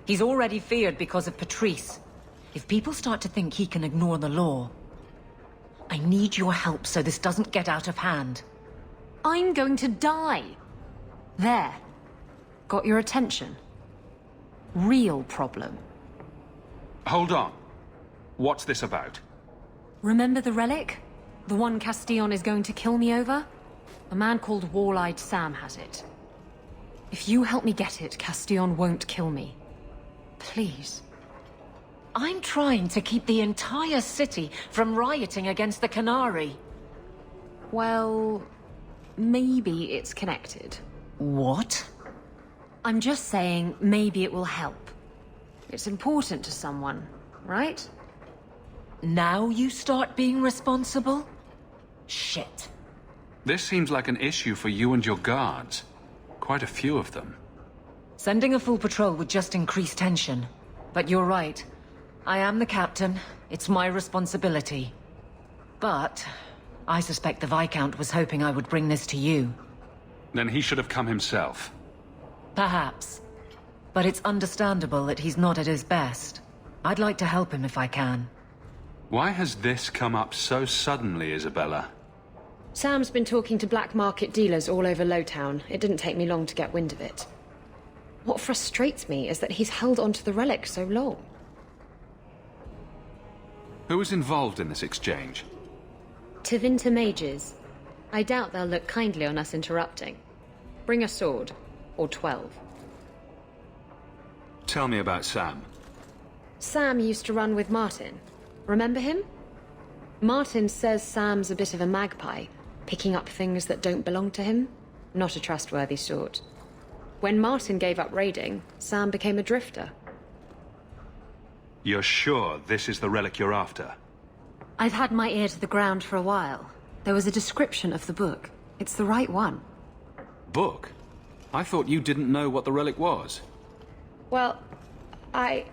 He's already feared because of Patrice. If people start to think he can ignore the law, I need your help so this doesn't get out of hand. I'm going to die. There. Got your attention? Real problem. Hold on. What's this about? Remember the relic? The one Castillon is going to kill me over? A man called Wall-Eyed Sam has it. If you help me get it, Castillon won't kill me. Please. I'm trying to keep the entire city from rioting against the Qun'ari. Well, maybe it's connected. What? I'm just saying maybe it will help. It's important to someone, right? Now you start being responsible? Shit. This seems like an issue for you and your guards. Quite a few of them. Sending a full patrol would just increase tension. But you're right. I am the captain. It's my responsibility. But I suspect the Viscount was hoping I would bring this to you. Then he should have come himself. Perhaps. But it's understandable that he's not at his best. I'd like to help him if I can. Why has this come up so suddenly, Isabella? Sam's been talking to black market dealers all over Lowtown. It didn't take me long to get wind of it. What frustrates me is that he's held onto the relic so long. Who was involved in this exchange? Tevinter mages. I doubt they'll look kindly on us interrupting. Bring a sword. Or 12. Tell me about Sam. Sam used to run with Martin. Remember him? Martin says Sam's a bit of a magpie, picking up things that don't belong to him. Not a trustworthy sort. When Martin gave up raiding, Sam became a drifter. You're sure this is the relic you're after? I've had my ear to the ground for a while. There was a description of the book. It's the right one. Book? I thought you didn't know what the relic was. Well, I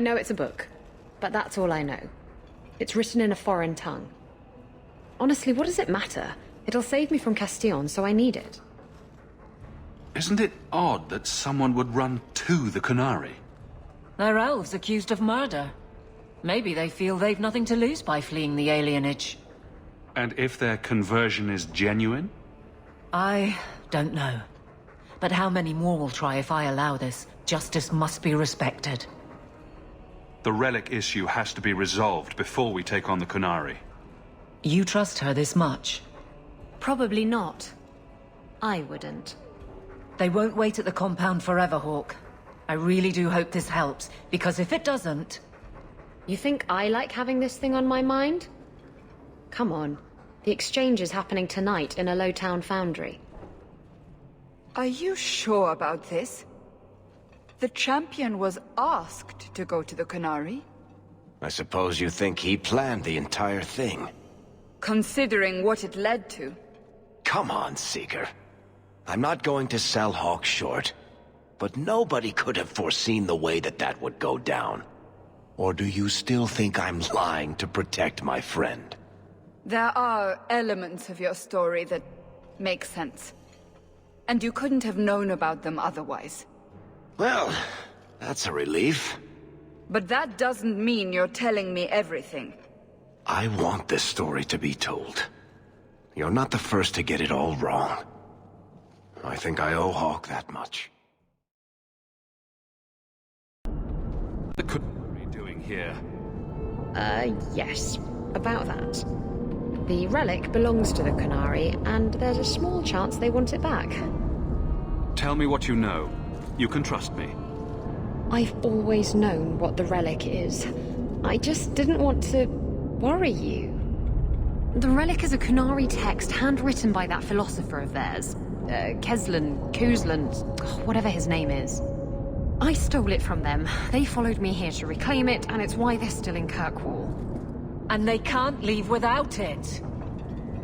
know it's a book, but that's all I know. It's written in a foreign tongue. Honestly, what does it matter? It'll save me from Castillon, so I need it. Isn't it odd that someone would run to the Qun'ari? They're elves accused of murder. Maybe they feel they've nothing to lose by fleeing the alienage. And if their conversion is genuine? I don't know. But how many more will try if I allow this? Justice must be respected. The relic issue has to be resolved before we take on the Qun'ari. You trust her this much? Probably not. I wouldn't. They won't wait at the compound forever, Hawke. I really do hope this helps, because if it doesn't... You think I like having this thing on my mind? Come on. The exchange is happening tonight in a low-town foundry. Are you sure about this? The champion was asked to go to the Qun'ari. I suppose you think he planned the entire thing. Considering what it led to. Come on, Seeker. I'm not going to sell Hawke short, but nobody could have foreseen the way that would go down. Or do you still think I'm lying to protect my friend? There are elements of your story that make sense. And you couldn't have known about them otherwise. Well, that's a relief. But that doesn't mean you're telling me everything. I want this story to be told. You're not the first to get it all wrong. I think I owe Hawke that much. The Qun'ari doing here? Yes. About that. The relic belongs to the Qun'ari, and there's a small chance they want it back. Tell me what you know. You can trust me. I've always known what the relic is. I just didn't want to worry you. The relic is a Qun'ari text handwritten by that philosopher of theirs. Kuzlan, whatever his name is. I stole it from them. They followed me here to reclaim it, and it's why they're still in Kirkwall. And they can't leave without it.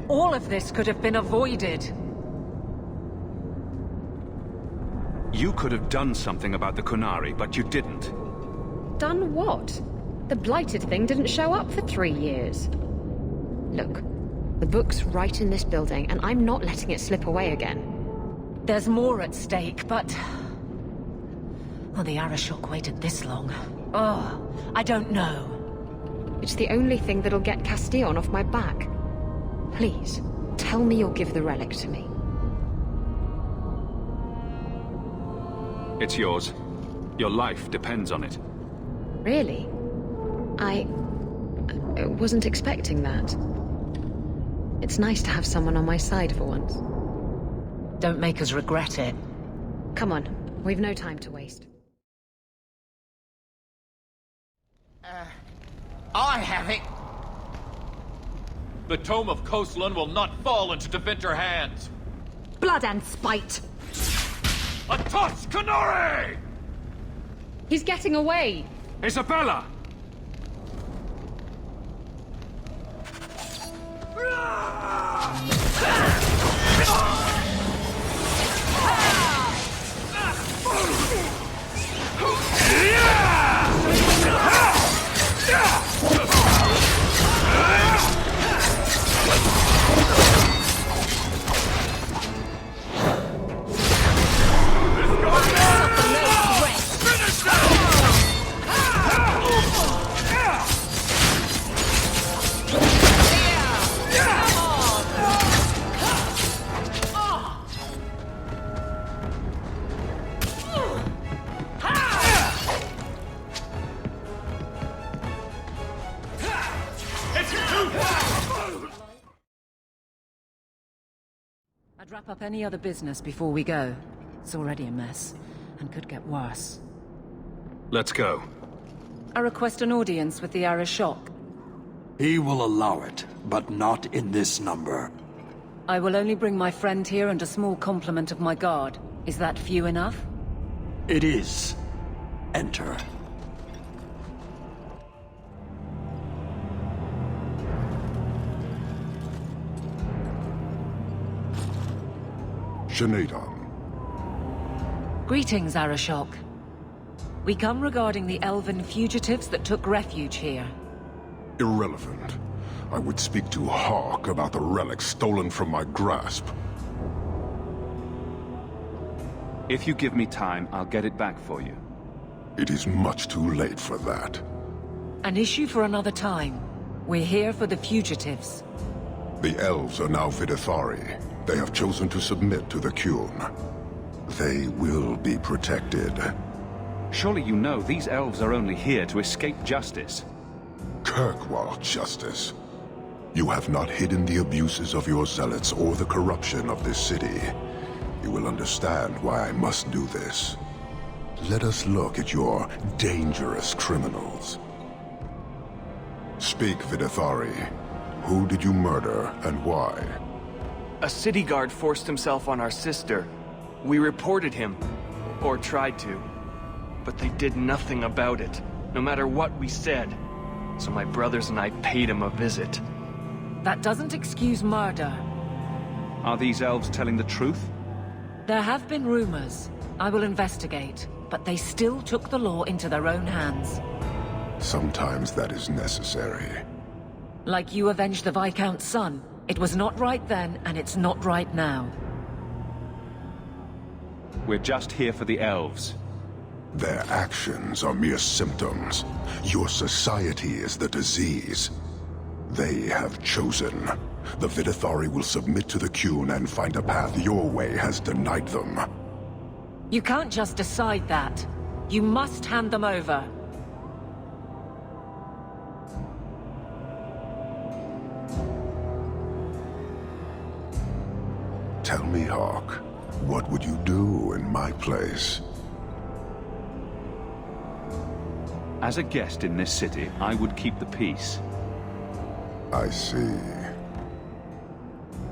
All of this could have been avoided. You could have done something about the Qun'ari, but you didn't. Done what? The blighted thing didn't show up for 3 years. Look, the book's right in this building, and I'm not letting it slip away again. There's more at stake, but... Well, the Arishok waited this long. Oh, I don't know. It's the only thing that'll get Castillon off my back. Please, tell me you'll give the relic to me. It's yours. Your life depends on it. Really? I wasn't expecting that. It's nice to have someone on my side for once. Don't make us regret it. Come on, we've no time to waste. I have it! The Tome of Qun'ari will not fall into Deventer hands! Blood and spite! A touch, Qun'ari! He's getting away! Isabella! I'd wrap up any other business before we go. It's already a mess. and could get worse. Let's go. I request an audience with the Arishok. He will allow it, but not in this number. I will only bring my friend here and a small complement of my guard. Is that few enough? It is. Enter. Shanadon. Greetings, Arishok. We come regarding the elven fugitives that took refuge here. Irrelevant. I would speak to Hawke about the relic stolen from my grasp. If you give me time, I'll get it back for you. It is much too late for that. An issue for another time. We're here for the fugitives. The elves are now Vidithari. They have chosen to submit to the Qun. They will be protected. Surely you know these elves are only here to escape justice. Kirkwall justice. You have not hidden the abuses of your zealots or the corruption of this city. You will understand why I must do this. Let us look at your dangerous criminals. Speak, Vidithari. Who did you murder and why? A city guard forced himself on our sister. We reported him, or tried to, but they did nothing about it, no matter what we said. So my brothers and I paid him a visit. That doesn't excuse murder. Are these elves telling the truth? There have been rumors. I will investigate, but they still took the law into their own hands. Sometimes that is necessary. Like you avenged the Viscount's son. It was not right then, and it's not right now. We're just here for the elves. Their actions are mere symptoms. Your society is the disease. They have chosen. The Vidithari will submit to the Qun and find a path your way has denied them. You can't just decide that. You must hand them over. Tell me, Hawke, what would you do in my place? As a guest in this city, I would keep the peace. I see.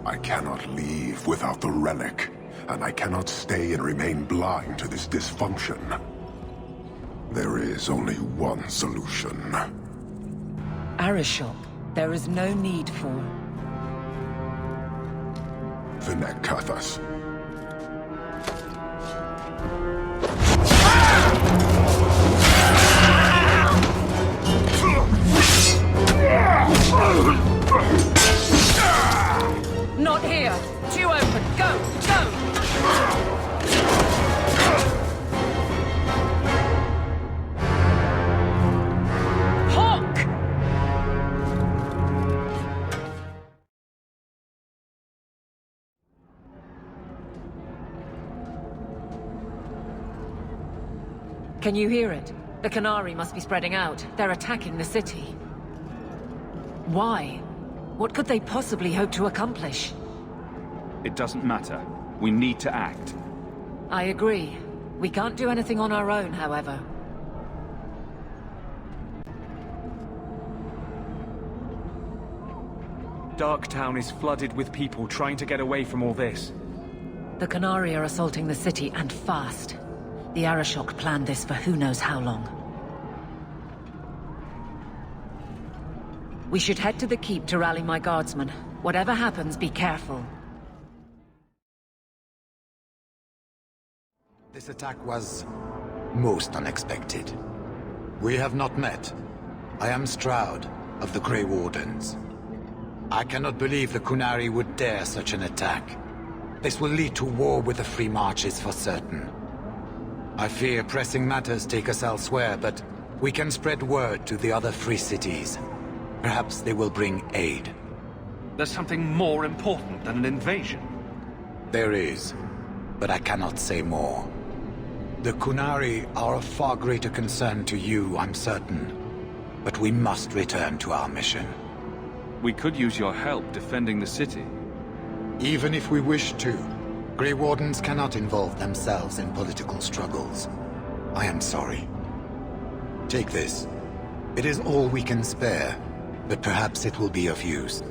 I cannot leave without the relic, and I cannot stay and remain blind to this dysfunction. There is only one solution. Arishok, there is no need for... Vinek Kathas. Not here! Too open! Go! Go! Hawke! Can you hear it? The Qun'ari must be spreading out. They're attacking the city. Why? What could they possibly hope to accomplish? It doesn't matter. We need to act. I agree. We can't do anything on our own, however. Darktown is flooded with people trying to get away from all this. The Qun'ari are assaulting the city, and fast. The Arishok planned this for who knows how long. We should head to the keep to rally my guardsmen. Whatever happens, be careful. This attack was most unexpected. We have not met. I am Stroud of the Grey Wardens. I cannot believe the Qun'ari would dare such an attack. This will lead to war with the Free Marches for certain. I fear pressing matters take us elsewhere, but we can spread word to the other free cities. Perhaps they will bring aid. There's something more important than an invasion. There is, but I cannot say more. The Qun'ari are of far greater concern to you, I'm certain. But we must return to our mission. We could use your help defending the city. Even if we wish to, Grey Wardens cannot involve themselves in political struggles. I am sorry. Take this. It is all we can spare, but perhaps it will be of use.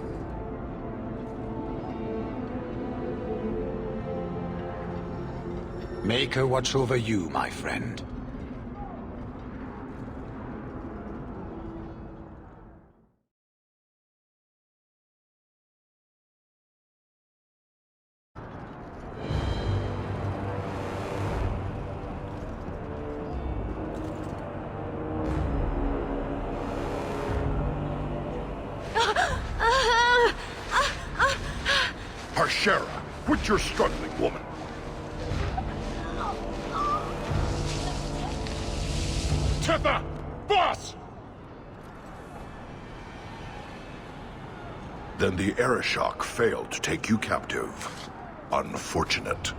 Make her watch over you, my friend. Harshera, quit your struggling, woman. Tetha! Boss! Then the Arishok failed to take you captive. Unfortunate.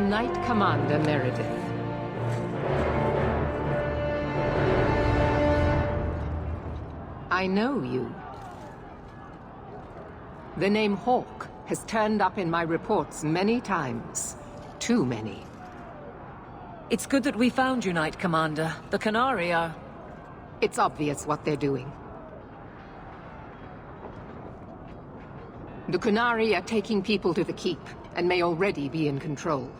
Knight Commander Meredith. I know you. The name Hawke has turned up in my reports many times. Too many. It's good that we found you, Knight Commander. The Qun'ari are... It's obvious what they're doing. The Qun'ari are taking people to the Keep, and may already be in control.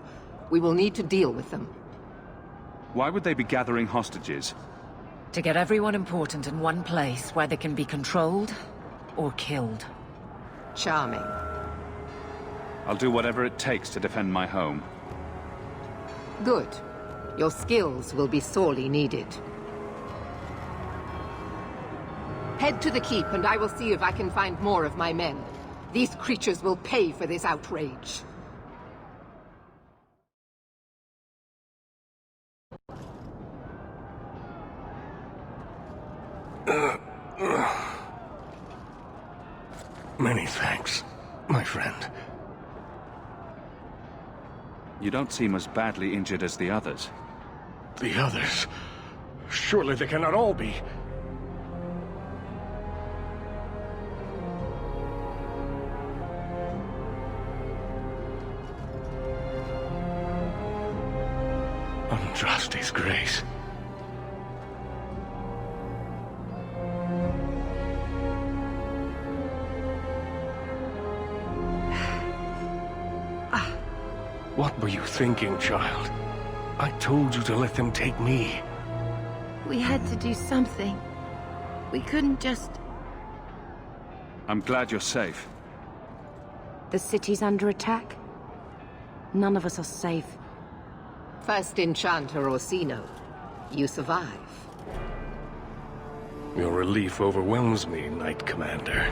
We will need to deal with them. Why would they be gathering hostages? To get everyone important in one place where they can be controlled or killed. Charming. I'll do whatever it takes to defend my home. Good. Your skills will be sorely needed. Head to the Keep and I will see if I can find more of my men. These creatures will pay for this outrage. Many thanks, my friend. You don't seem as badly injured as the others. The others? Surely they cannot all be. Andraste's grace. What were you thinking, child? I told you to let them take me. We had to do something. We couldn't just... I'm glad you're safe. The city's under attack. None of us are safe. First Enchanter Orsino. You survive. Your relief overwhelms me, Knight Commander.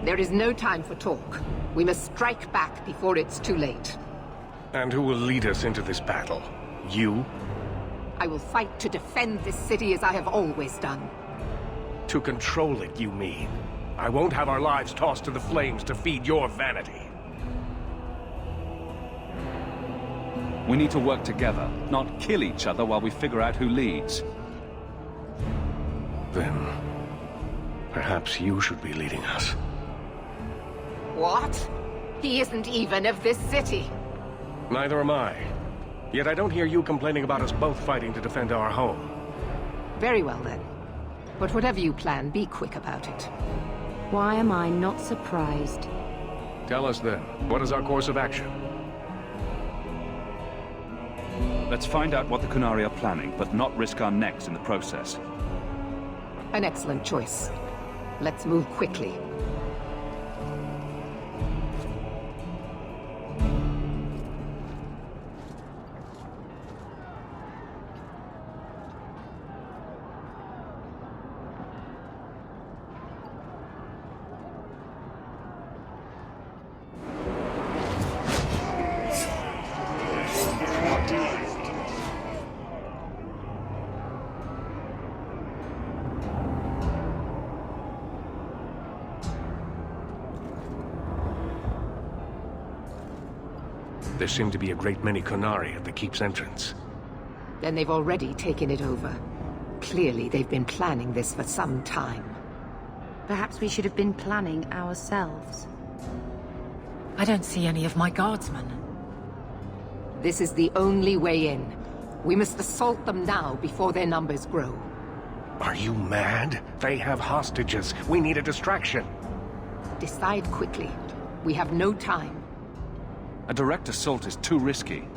There is no time for talk. We must strike back before it's too late. And who will lead us into this battle? You? I will fight to defend this city as I have always done. To control it, you mean? I won't have our lives tossed to the flames to feed your vanity. We need to work together, not kill each other while we figure out who leads. Then, perhaps you should be leading us. What? He isn't even of this city. Neither am I. Yet I don't hear you complaining about us both fighting to defend our home. Very well then. But whatever you plan, be quick about it. Why am I not surprised? Tell us then, what is our course of action? Let's find out what the Qun'ari are planning, but not risk our necks in the process. An excellent choice. Let's move quickly. There seem to be a great many Qun'ari at the keep's entrance. Then they've already taken it over. Clearly, they've been planning this for some time. Perhaps we should have been planning ourselves. I don't see any of my guardsmen. This is the only way in. We must assault them now before their numbers grow. Are you mad? They have hostages. We need a distraction. Decide quickly. We have no time. A direct assault is too risky.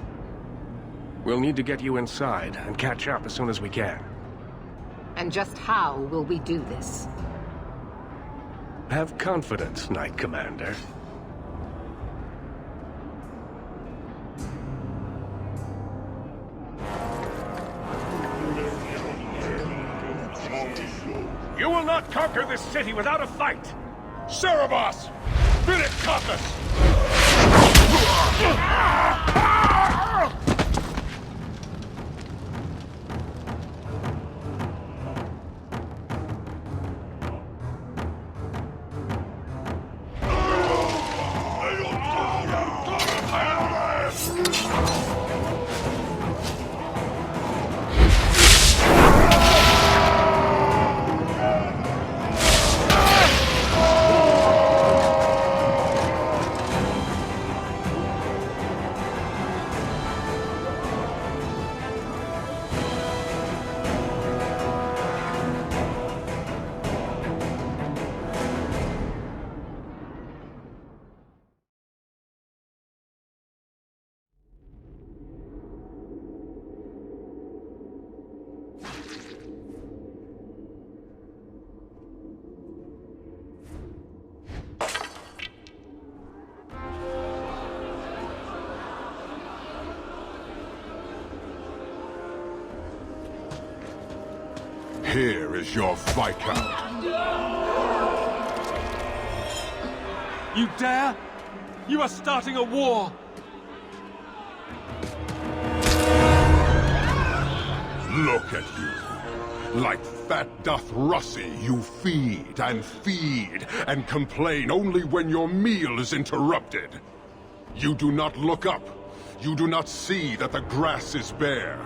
We'll need to get you inside and catch up as soon as we can. And just how will we do this? Have confidence, Knight Commander. You will not conquer this city without a fight! Cerebos! Vinicatus! Here is your Viscount. You dare? You are starting a war! Look at you. Like fat doth Russie, you feed and complain only when your meal is interrupted. You do not look up. You do not see that the grass is bare.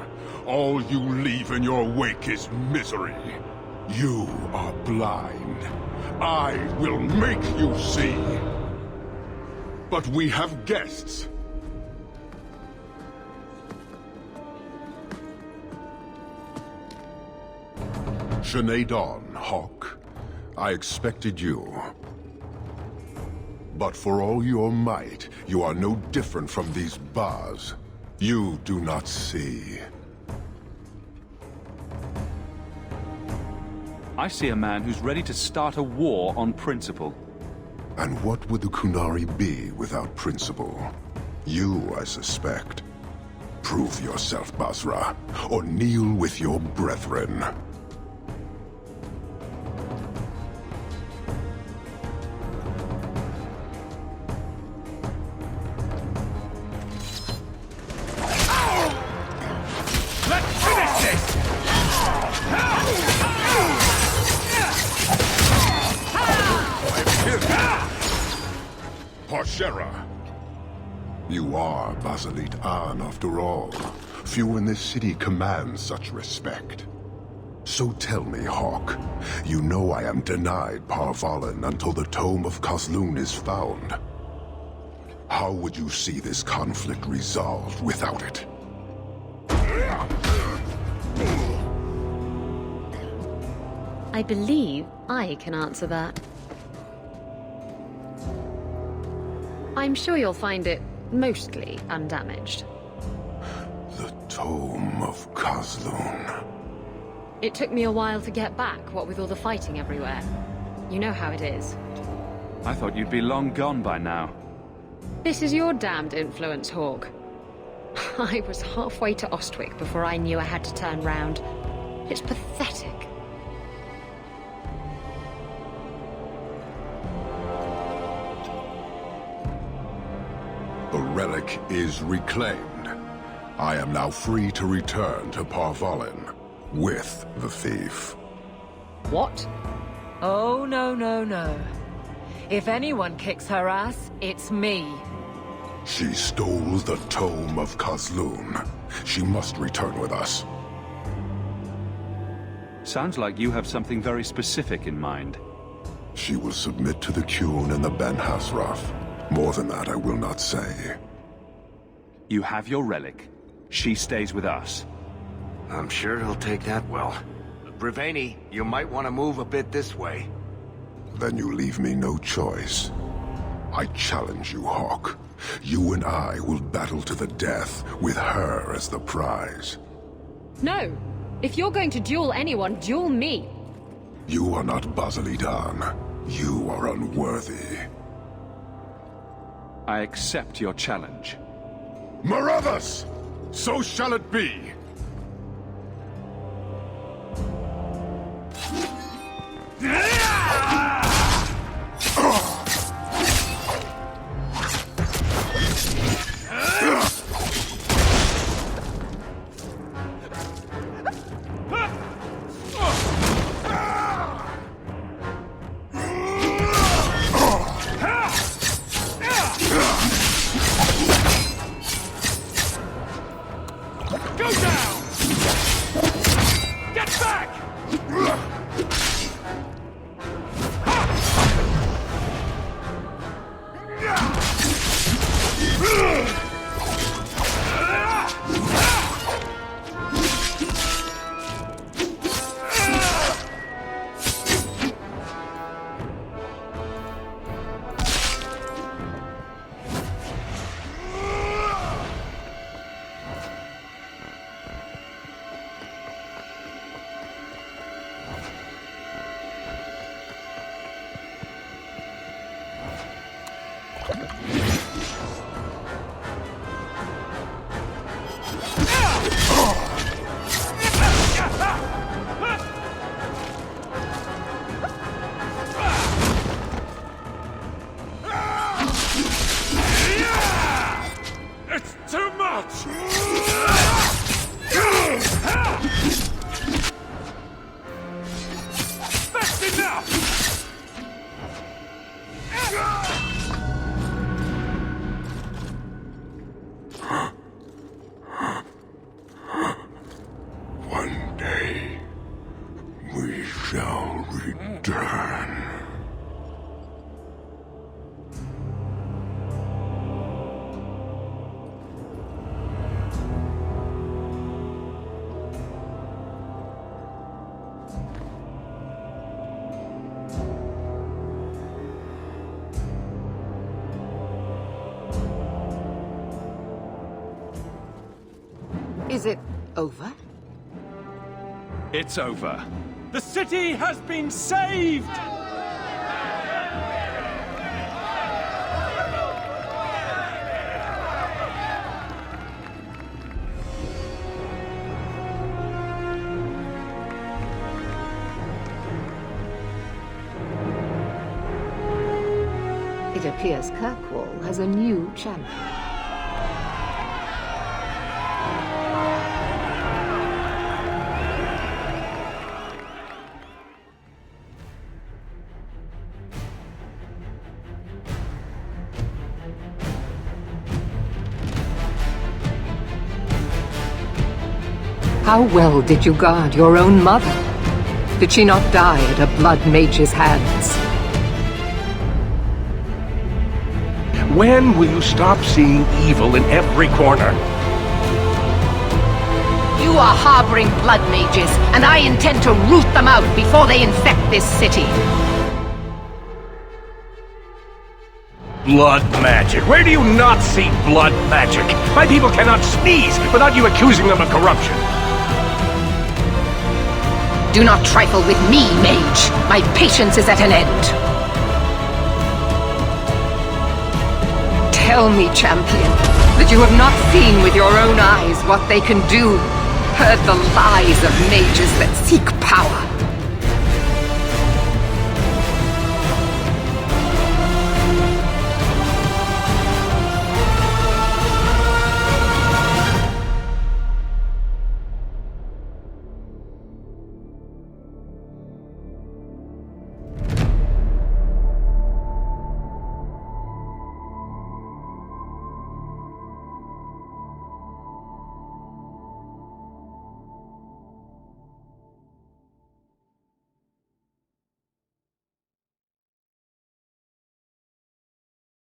All you leave in your wake is misery. You are blind. I will make you see. But we have guests. Sinead Dawn, Hawke. I expected you. But for all your might, you are no different from these bars. You do not see. I see a man who's ready to start a war on principle. And what would the Qun'ari be without principle? You, I suspect. Prove yourself, Basra, or kneel with your brethren. You are Basalit An, after all. Few in this city command such respect. So tell me, Hawke, you know I am denied Parvalen until the Tome of Kozlun is found. How would you see this conflict resolved without it? I believe I can answer that. I'm sure you'll find it mostly undamaged. The Tome of Kozlun. It took me a while to get back, what with all the fighting everywhere. You know how it is. I thought you'd be long gone by now. This is your damned influence, Hawke. I was halfway to Ostwick before I knew I had to turn round. It's pathetic. The relic is reclaimed. I am now free to return to Parvalen with the thief. What? Oh, no, no, no. If anyone kicks her ass, it's me. She stole the Tome of Kozlun. She must return with us. Sounds like you have something very specific in mind. She will submit to the Qun and the Ben Hasraf. More than that, I will not say. You have your relic. She stays with us. I'm sure he'll take that well. Breveni, you might want to move a bit this way. Then you leave me no choice. I challenge you, Hawke. You and I will battle to the death, with her as the prize. No! If you're going to duel anyone, duel me! You are not Basalit An. You are unworthy. I accept your challenge. Marathas! So shall it be! Go down! Get back! It's too much! That's enough! One day, we shall return. Is it over? It's over. The city has been saved! It appears Kirkwall has a new champion. How well did you guard your own mother? Did she not die at a blood mage's hands? When will you stop seeing evil in every corner? You are harboring blood mages, and I intend to root them out before they infect this city. Blood magic. Where do you not see blood magic? My people cannot sneeze without you accusing them of corruption. Do not trifle with me, mage. My patience is at an end. Tell me, champion, that you have not seen with your own eyes what they can do. Heard the lies of mages that seek power.